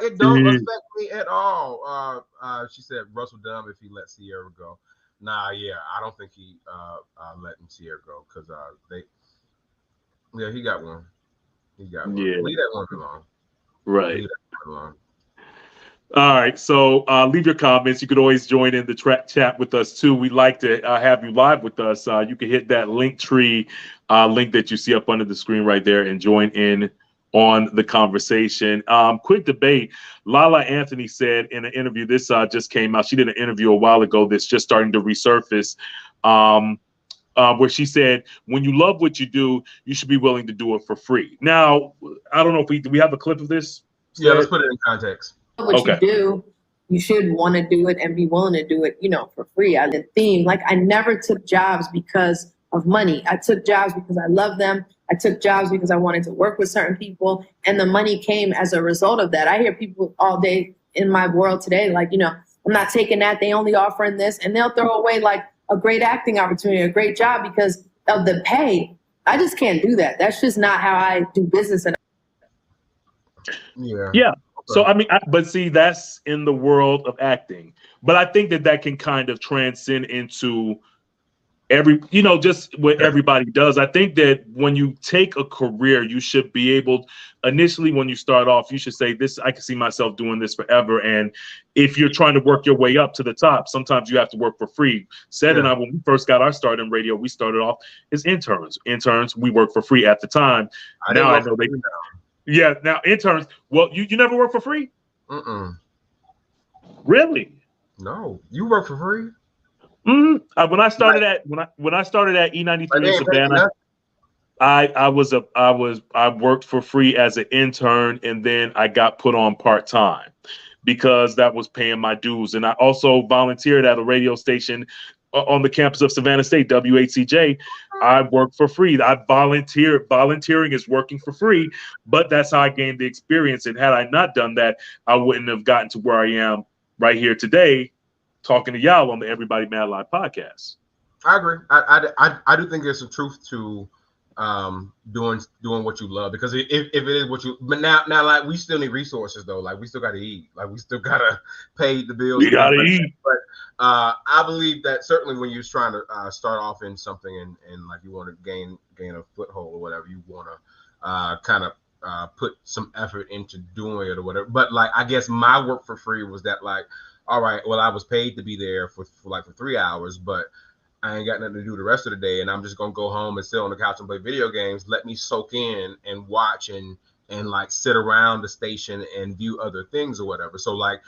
It don't affect me at all. She said Russell dumb if he let Ciara go. Nah, yeah, I don't think he letting Ciara go because he got one. He got one. Yeah. Leave that one alone. Right. Leave that one alone. All right, so leave your comments. You could always join in the chat with us too. We'd like to have you live with us. You can hit that Linktree link that you see up under the screen right there and join in on the conversation. Quick debate. Lala Anthony said in an interview, this just came out. She did an interview a while ago that's just starting to resurface, where she said, when you love what you do, you should be willing to do it for free. Now, I don't know if do we have a clip of this? Yeah, let's put it in context. What you do, you should want to do it and be willing to do it, for free. The theme, like I never took jobs because of money. I took jobs because I love them. I took jobs because I wanted to work with certain people, and the money came as a result of that. I hear people all day in my world today, like, I'm not taking that. They only offering this, and they'll throw away like a great acting opportunity, a great job because of the pay. I just can't do that. That's just not how I do business. Yeah. So, but see, that's in the world of acting. But I think that can kind of transcend into just what everybody does. I think that when you take a career, you should be able, initially when you start off, you should say, I can see myself doing this forever. And if you're trying to work your way up to the top, sometimes you have to work for free. And I, when we first got our start in radio, we started off as interns. We worked for free at the time. Now I know they do. Yeah, now interns. Well, you never work for free? Really? No, you work for free. When I started at E93 in Savannah, I worked for free as an intern, and then I got put on part-time because that was paying my dues. And I also volunteered at a radio station on the campus of Savannah State, WHCJ. I worked for free. I volunteered. Volunteering is working for free, but that's how I gained the experience. And had I not done that, I wouldn't have gotten to where I am right here today, talking to y'all on the Everybody Mad Live podcast. I agree. I do think there's some truth to doing what you love, because if it is what you, but now like we still need resources though. Like we still got to eat. Like we still gotta pay the bills. You gotta eat. But I believe that certainly when you're trying to start off in something and like you want to gain a foothold or whatever, you want to kind of put some effort into doing it or whatever. But like I guess my work for free was that like all right, well, I was paid to be there for 3 hours, but I ain't got nothing to do the rest of the day, and I'm just gonna go home and sit on the couch and play video games. Let me soak in and watch and like sit around the station and view other things or whatever. So like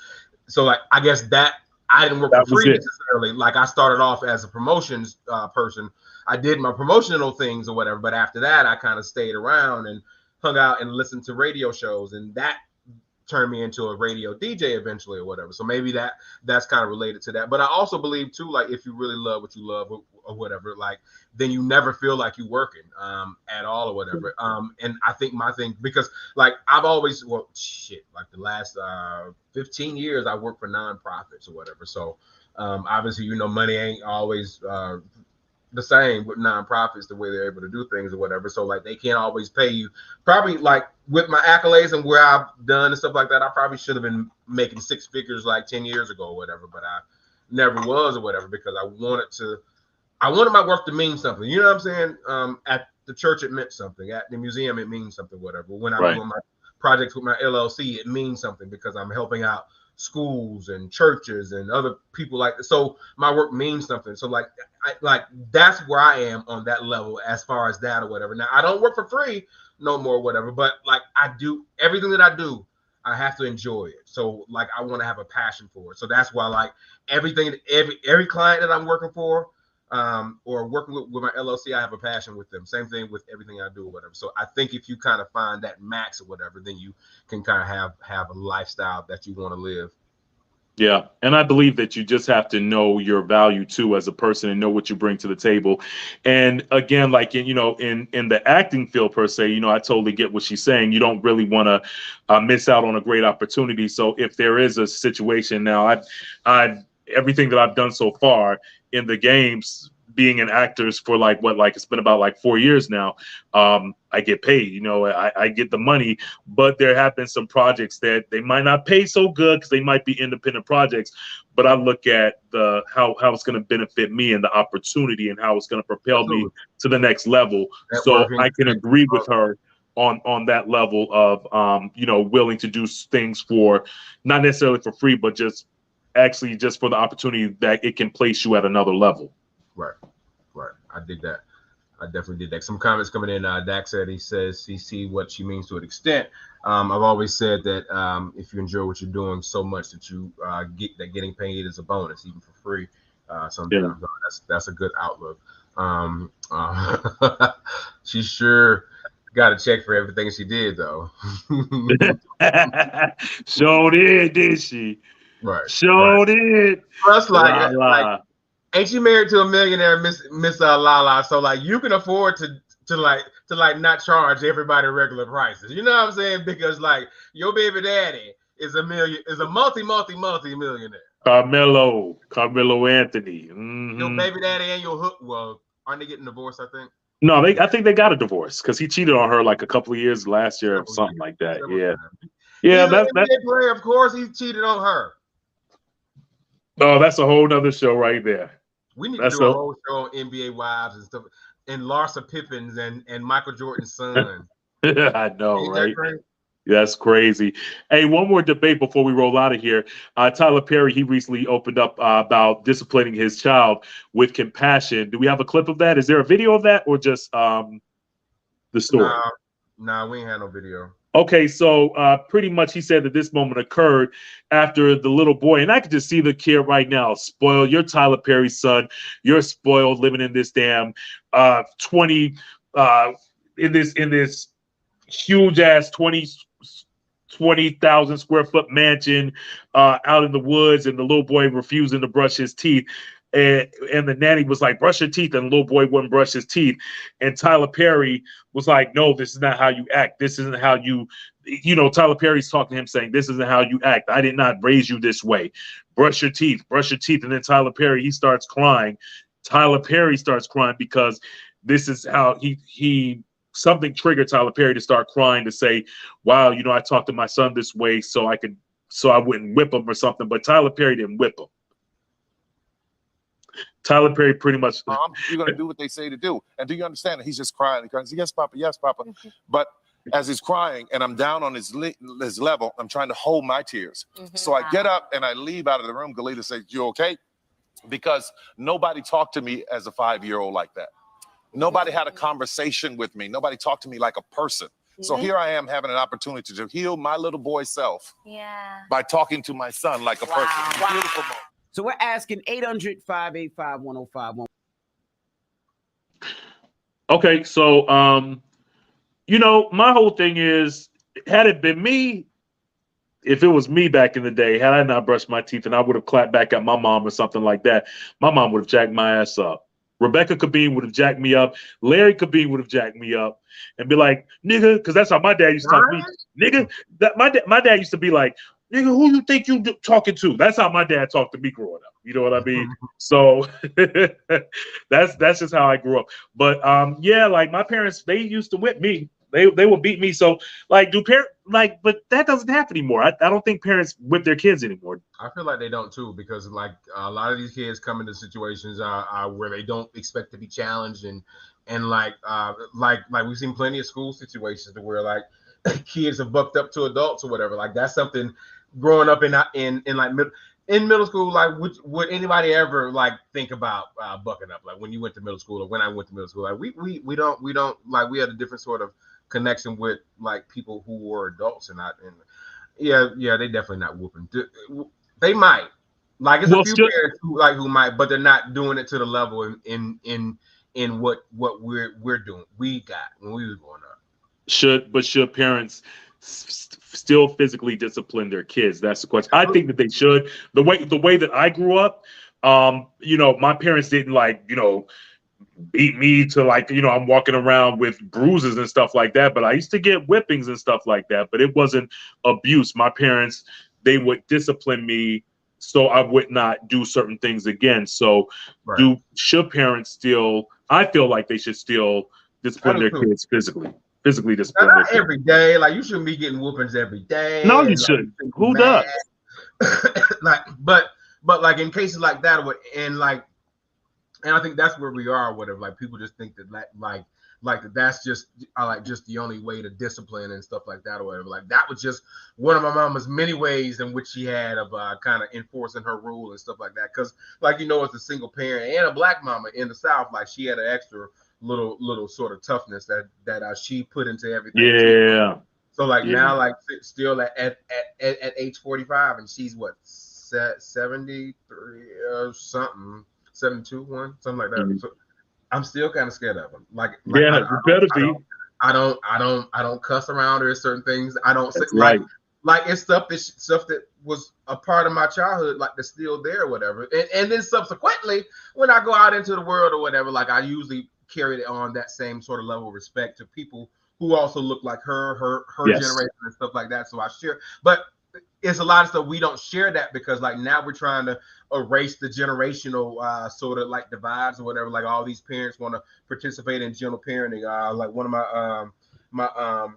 I guess that I didn't work for free necessarily. Like I started off as a promotions person. I did my promotional things or whatever, but after that I kind of stayed around and hung out and listened to radio shows, and that turned me into a radio DJ eventually or whatever. So maybe that's kind of related to that. But I also believe too, like if you really love what you love or whatever, like then you never feel like you're working at all or whatever. And I think my thing, because like I've always, like the last 15 years I worked for nonprofits or whatever. So obviously, money ain't always the same with nonprofits, the way they're able to do things or whatever. So like they can't always pay you. Probably like with my accolades and where I've done and stuff like that, I probably should have been making 6 figures like 10 years ago or whatever, but I never was or whatever, because I wanted my work to mean something. You know what I'm saying? At the church it meant something. At the museum it means something, whatever. When I'm doing my projects with my LLC, it means something because I'm helping out schools and churches and other people like that. So my work means something. So like that's where I am on that level as far as that or whatever. Now I don't work for free no more, whatever, but like I do everything that I do, I have to enjoy it. So like I want to have a passion for it. So that's why like every client that I'm working for or working with my LLC, I have a passion with them. Same thing with everything I do or whatever. So I think if you kind of find that max or whatever, then you can kind of have a lifestyle that you want to live. Yeah. And I believe that you just have to know your value too as a person and know what you bring to the table. And again, like in the acting field per se, I totally get what she's saying. You don't really want to miss out on a great opportunity. So if there is a situation now, everything that I've done so far in the games, being an actor for it's been about 4 years now. I get paid, I get the money, but there have been some projects that they might not pay so good because they might be independent projects. But I look at how it's going to benefit me and the opportunity and how it's going to propel me to the next level. So I can agree with her on that level of willing to do things for not necessarily for free, but just for the opportunity that it can place you at another level. Right. I dig that. I definitely did that. Some comments coming in. Dak said he see what she means to an extent. I've always said that if you enjoy what you're doing so much that you getting paid is a bonus, even for free. Sometimes that's a good outlook. She sure got a check for everything she did, though. Sure did she? Right. Sure did. Plus, like, ain't you married to a millionaire, Miss Lala? So like, you can afford to not charge everybody regular prices. You know what I'm saying? Because like, your baby daddy is a multi-millionaire. Carmelo Anthony. Mm-hmm. Your baby daddy and your hook. Well, aren't they getting divorced? I think. No, I think they got a divorce because he cheated on her like a couple of years last year or something like that. Yeah. That's NBA player. Of course, he cheated on her. Oh, that's a whole nother show right there. We need to do a whole show on NBA wives and stuff, and Larsa Pippins and Michael Jordan's son. I know, right? That's crazy. Hey, one more debate before we roll out of here. Tyler Perry, he recently opened up about disciplining his child with compassion. Do we have a clip of that? Is there a video of that or just the story? Nah, we ain't had no video. Okay, so pretty much he said that this moment occurred after the little boy, and I could just see the kid right now, spoiled. You're Tyler Perry's son. You're spoiled living in this damn 20 in this huge ass 20,000 square foot mansion out in the woods, and the little boy refusing to brush his teeth. And the nanny was like, brush your teeth, and the little boy wouldn't brush his teeth. And Tyler Perry was like, no, this is not how you act. This isn't how Tyler Perry's talking to him saying, this isn't how you act. I did not raise you this way. Brush your teeth. And then Tyler Perry, he starts crying. Tyler Perry starts crying because this is how something triggered Tyler Perry to start crying, to say, wow, I talked to my son this way so I wouldn't whip him or something. But Tyler Perry didn't whip him. Tyler Perry pretty much. You're going to do what they say to do. And do you understand that he's just crying? He goes, yes, Papa, yes, Papa. But as he's crying, and I'm down on his level. I'm trying to hold my tears. So I get up and I leave out of the room. Galita says, "You okay?" Because nobody talked to me as a 5-year-old like that. Nobody had a conversation with me. Nobody talked to me like a person. So here I am having an opportunity to heal my little boy self by talking to my son like a person. Beautiful moment. So we're asking 800-585-1051. Okay, so you know, my whole thing is, had it been me, if it was me back in the day, had I not brushed my teeth and I would have clapped back at my mom or something like that, my mom would have jacked my ass up. Rebecca Cabine would have jacked me up. Larry Cabine would have jacked me up and be like, nigga, because that's how my dad used to talk to me. Nigga, my dad used to be like, nigga, who you think you talking to? That's how my dad talked to me growing up. You know what I mean? So that's just how I grew up. But yeah, like my parents, they used to whip me. They would beat me. So like, but that doesn't happen anymore. I don't think parents whip their kids anymore. I feel like they don't too, because like a lot of these kids come into situations where they don't expect to be challenged, and like we've seen plenty of school situations where like kids have bucked up to adults or whatever. Like that's something growing up in middle school. Like would anybody ever like think about bucking up? Like when you went to middle school or when I went to middle school, like we don't like, we had a different sort of connection with like people who were adults and yeah, they definitely not whooping. They might, like it's a few parents who might, but they're not doing it to the level in what we're doing. We got when we was growing up. Should parents still physically discipline their kids? That's the question. I think that they should. The way that I grew up, you know, my parents didn't like, you know, beat me to like, you know, I'm walking around with bruises and stuff like that, but I used to get whippings and stuff like that, but it wasn't abuse. My parents, they would discipline me so I would not do certain things again. So should parents still, I feel like they should still discipline their kids physically discipline not every day. Like you shouldn't be getting whoopings every day. No, you shouldn't. Who does? Like, but like in cases like that, and I think that's where we are, or whatever. Like people just think that like that's just just the only way to discipline and stuff like that, or whatever. Like that was just one of my mama's many ways in which she had of kind of enforcing her rule and stuff like that. Because like, you know, as a single parent and a black mama in the South, like she had an extra little sort of toughness that she put into everything. Yeah. Too. So like now, like still at age 45, and she's what 73 or something. 7'2", something like that. So I'm still kind of scared of him. Like yeah, you better be. I don't cuss around her. Certain things I don't say. Like it's stuff that was a part of my childhood, like that's still there, or whatever. And then subsequently, when I go out into the world or whatever, like I usually carry it on that same sort of level of respect to people who also look like her generation and stuff like that. So I share, but it's a lot of stuff we don't share that because like now we're trying to erase the generational sort of like divides or whatever. Like all these parents want to participate in gentle parenting. Like one of my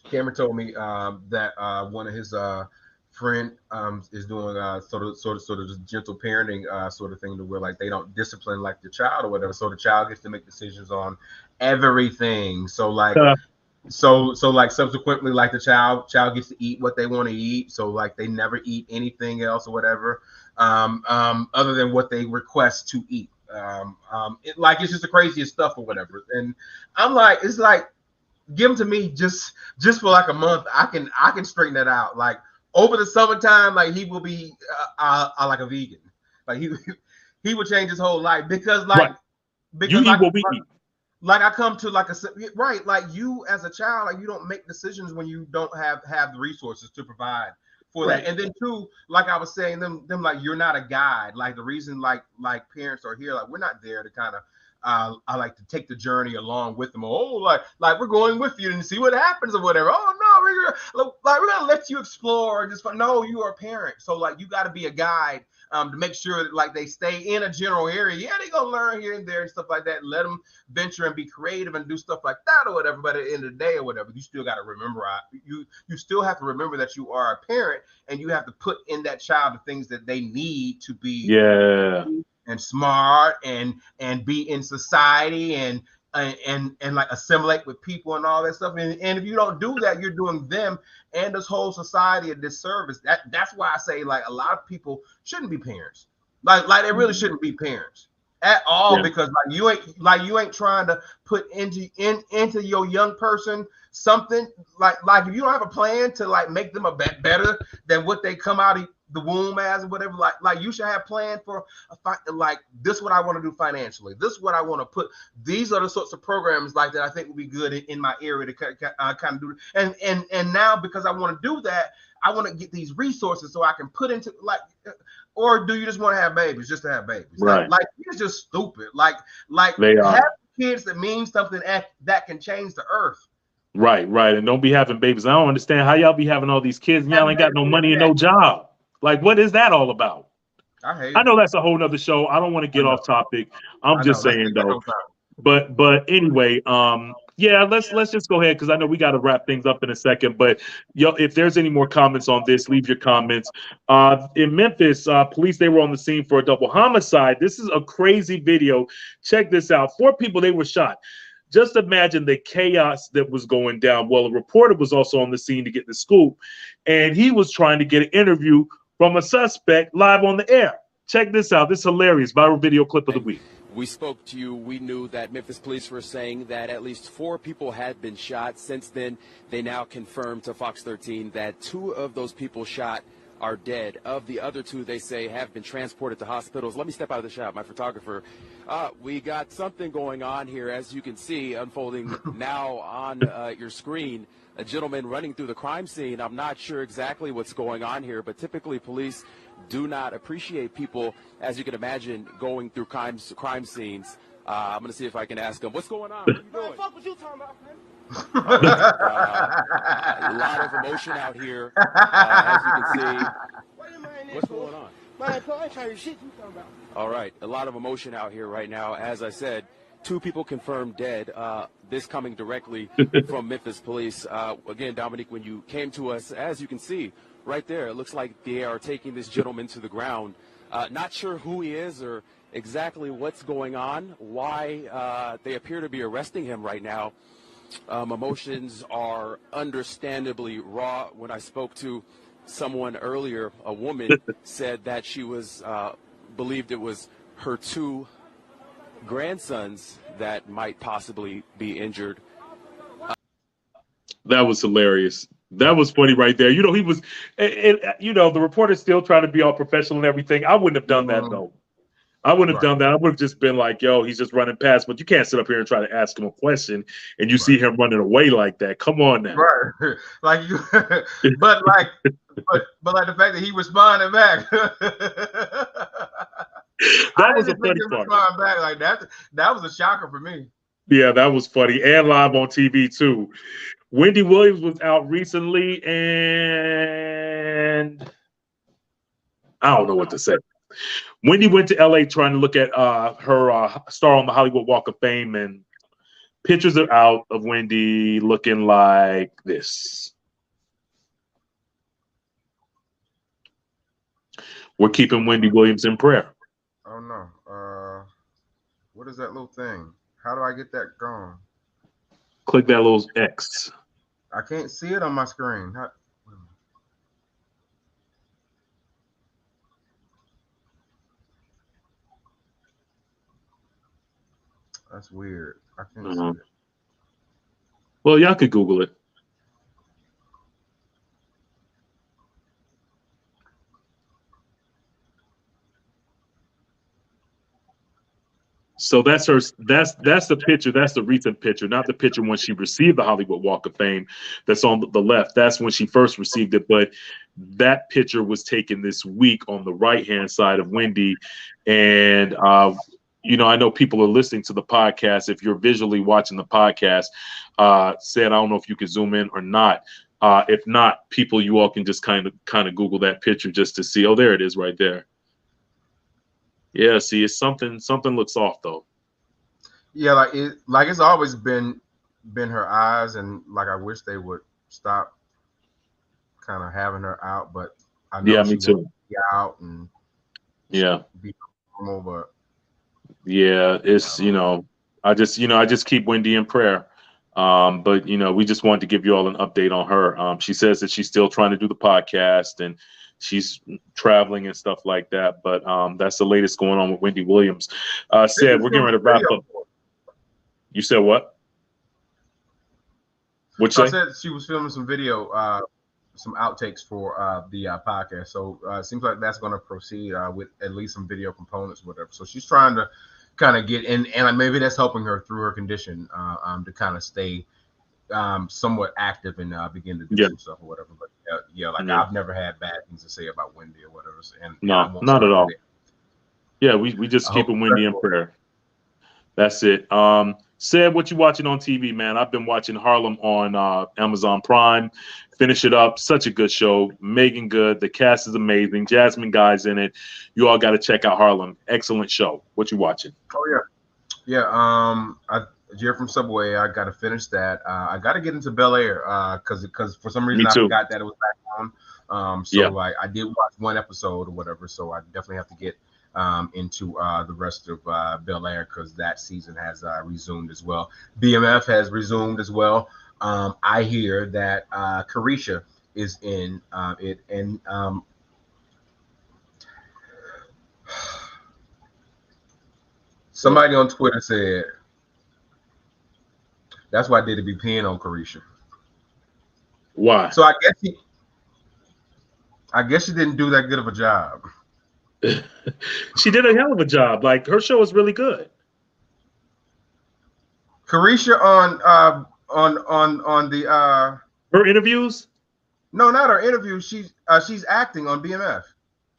Cameron told me that one of his friend is doing sort of this gentle parenting sort of thing to where like they don't discipline like the child or whatever. So the child gets to make decisions on everything. So like. So like subsequently, like the child gets to eat what they want to eat. So like they never eat anything else or whatever, other than what they request to eat. It's just the craziest stuff or whatever. And I'm like, it's like, give them to me just for like a month. I can straighten that out. Like over the summertime, like he will be like a vegan. Like he would change his whole life because you eat what we eat. Like I come to like like you as a child, like you don't make decisions when you don't have the resources to provide for that. And then too, like I was saying, them like you're not a guide. Like the reason like parents are here, like we're not there to kind of I like to take the journey along with them. Oh, like we're going with you and see what happens or whatever. Oh no, we're gonna let you explore. No, you are a parent, so like you got to be a guide to make sure that like they stay in a general area. Yeah, they gonna learn here and there and stuff like that. Let them venture and be creative and do stuff like that or whatever. But at the end of the day or whatever, you still got to remember you still have to remember that you are a parent and you have to put in that child the things that they need to be and smart and be in society and and like assimilate with people and all that stuff. And if you don't do that, you're doing them and this whole society a disservice. That's why I say like a lot of people shouldn't be parents. Like they really shouldn't be parents at all, because you ain't trying to put into your young person something like if you don't have a plan to like make them a better than what they come out of the womb as or whatever, like you should have planned for like this is what I want to do financially, this is what I want to put, these are the sorts of programs like that I think would be good in my area to kind of do, and now because I want to do that, I want to get these resources so I can put into like, or do you just want to have babies just to have babies? Right. Like it's just stupid. Like they are. Have kids that mean something that can change the earth. Right, and don't be having babies. I don't understand how y'all be having all these kids and y'all ain't got no money and no job. Like, what is that all about? I know that's a whole nother show. I don't want to get off topic. I'm just saying though. But anyway, yeah, let's just go ahead because I know we got to wrap things up in a second. But if there's any more comments on this, leave your comments. In Memphis, police, they were on the scene for a double homicide. This is a crazy video. Check this out. 4 people, they were shot. Just imagine the chaos that was going down. Well, a reporter was also on the scene to get the scoop, and he was trying to get an interview from a suspect live on the air. Check this out. This is hilarious. Viral video clip of the week. We spoke to you. We knew that Memphis police were saying that at least 4 people had been shot. Since then, they now confirmed to Fox 13 that 2 of those people shot are dead. Of the other 2, they say have been transported to hospitals. Let me step out of the shot, my photographer. We got something going on here, as you can see, unfolding now on your screen. A gentleman running through the crime scene. I'm not sure exactly what's going on here, but typically police do not appreciate people, as you can imagine, going through crime scenes. I'm going to see if I can ask him, what's going on? What are you doing? Fuck what you talking about, man? A lot of emotion out here, as you can see. What's going on? All right, a lot of emotion out here right now. As I said, 2 people confirmed dead. This coming directly from Memphis police. Again, Dominique, when you came to us, as you can see right there, it looks like they are taking this gentleman to the ground. Not sure who he is or exactly what's going on, why they appear to be arresting him right now. Emotions are understandably raw. When I spoke to someone earlier, a woman said that she was believed it was her 2 grandsons that might possibly be injured. That was hilarious. That was funny right there. You know, he was, the reporter's still trying to be all professional and everything. I wouldn't have done that though. I wouldn't have done that. I would have just been like, yo, he's just running past. But you can't sit up here and try to ask him a question and you see him running away like that. Come on now. Right. Like you, but like the fact that he responded back. That was a funny part. Back like that was a shocker for me. Yeah, that was funny. And live on TV too. Wendy Williams was out recently and I don't know what to say. Wendy went to LA trying to look at her star on the Hollywood Walk of Fame, and pictures are out of Wendy looking like this. We're keeping Wendy Williams in prayer. Oh no. What is that little thing? How do I get that gone? Click that little X. I can't see it on my screen. That's weird. I can't see it. Well, y'all could Google it. So that's her. That's the picture. That's the recent picture, not the picture when she received the Hollywood Walk of Fame. That's on the left. That's when she first received it. But that picture was taken this week on the right-hand side of Wendy. And I know people are listening to the podcast. If you're visually watching the podcast, said I don't know if you can zoom in or not. If not, you all can just kind of Google that picture just to see. Oh, there it is, right there. Yeah, see, it's something looks off though. Yeah, like it's always been her eyes, and like I wish they would stop kind of having her out, but I know me too. Be out and be normal, but yeah, it's I just keep Wendy in prayer. But we just wanted to give you all an update on her. She says that she's still trying to do the podcast and she's traveling and stuff like that. But that's the latest going on with Wendy Williams. Said we're getting ready to wrap up. You said what? What'd you say? I said she was filming some video, some outtakes for the podcast. So it seems like that's going to proceed with at least some video components, whatever. So she's trying to kind of get in, and maybe that's helping her through her condition to kind of stay somewhat active and begin to do some stuff or whatever. But I've never had bad things to say about Wendy or whatever. And no, not at all. Yeah, we just keeping Wendy in prayer. That's it. Said, what you watching on TV, man? I've been watching Harlem on Amazon Prime. Finish it up. Such a good show. Megan Good. The cast is amazing. Jasmine Guy's in it. You all got to check out Harlem. Excellent show. What you watching? Oh yeah. Jerry from Subway. I got to finish that. I got to get into Bel Air because for some reason I forgot that it was back on. I did watch one episode or whatever. So I definitely have to get into the rest of Bel Air because that season has resumed as well. BMF has resumed as well. I hear that Carisha is in it, and somebody on Twitter said that's why Diddy be peeing on Carisha. Why? So I guess she didn't do that good of a job. She did a hell of a job. Like, her show is really good. Carisha on the her interviews? No, not her interviews. She's acting on BMF.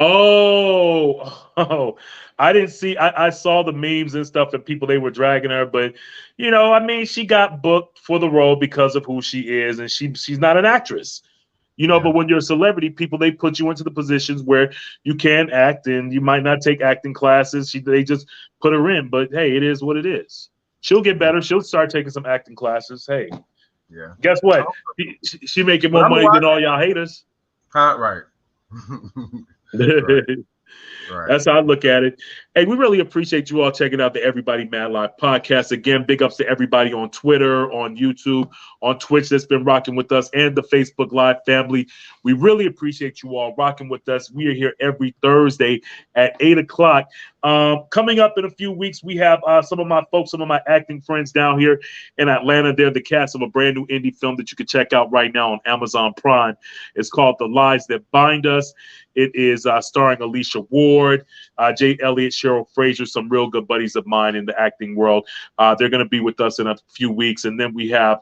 Oh, I didn't see. I saw the memes and stuff and people, they were dragging her, but she got booked for the role because of who she is, and she's not an actress. But when you're a celebrity, people, they put you into the positions where you can act, and you might not take acting classes. They just put her in, but hey, it is what it is. She'll get better. She'll start taking some acting classes. Hey, yeah. Guess what? She making more money than all y'all haters. Right. Right. That's how I look at it. Hey, we really appreciate you all checking out the Everybody Mad Live podcast. Again, big ups to everybody on Twitter, on YouTube, on Twitch that's been rocking with us, and the Facebook Live family. We really appreciate you all rocking with us. We are here every Thursday at 8 o'clock. Coming up in a few weeks, we have some of my acting friends down here in Atlanta. They're the cast of a brand new indie film that you can check out right now on Amazon Prime. It's called The Lies That Bind Us. It is starring Alicia Ward, Jay Elliott, Cheryl Frazier, some real good buddies of mine in the acting world. They're going to be with us in a few weeks. And then we have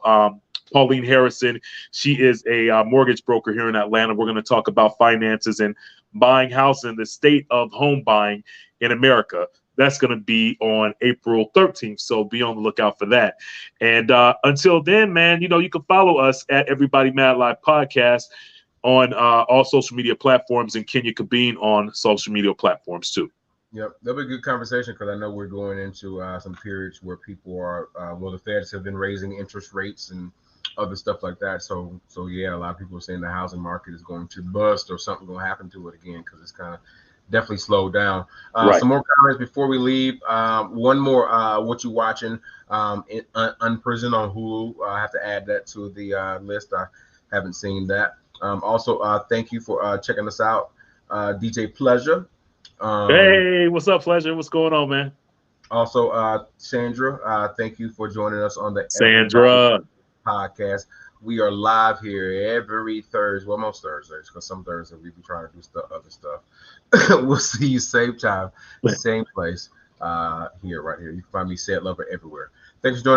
Pauline Harrison. She is a mortgage broker here in Atlanta. We're going to talk about finances and buying house and the state of home buying in America. That's going to be on April 13th. So be on the lookout for that. And until then, man, you can follow us at Everybody Mad Live Podcast on all social media platforms, and Kenya Kabine on social media platforms too. Yep, that'll be a good conversation because I know we're going into some periods where people are, the Feds have been raising interest rates and other stuff like that. So yeah, a lot of people are saying the housing market is going to bust or something going to happen to it again because it's kind of definitely slowed down. Some more comments before we leave. One more, what you watching? Unprison on Hulu. I have to add that to the list. I haven't seen that. Also, thank you for checking us out, DJ Pleasure. Hey, what's up, Pleasure? What's going on, man? Also, Sandra, thank you for joining us on the Sandra podcast. We are live here every Thursday. Well, most Thursdays, because some Thursdays we be trying to do other stuff. We'll see you same time, same place, right here. You can find me, Sad Lover, everywhere. Thanks for joining.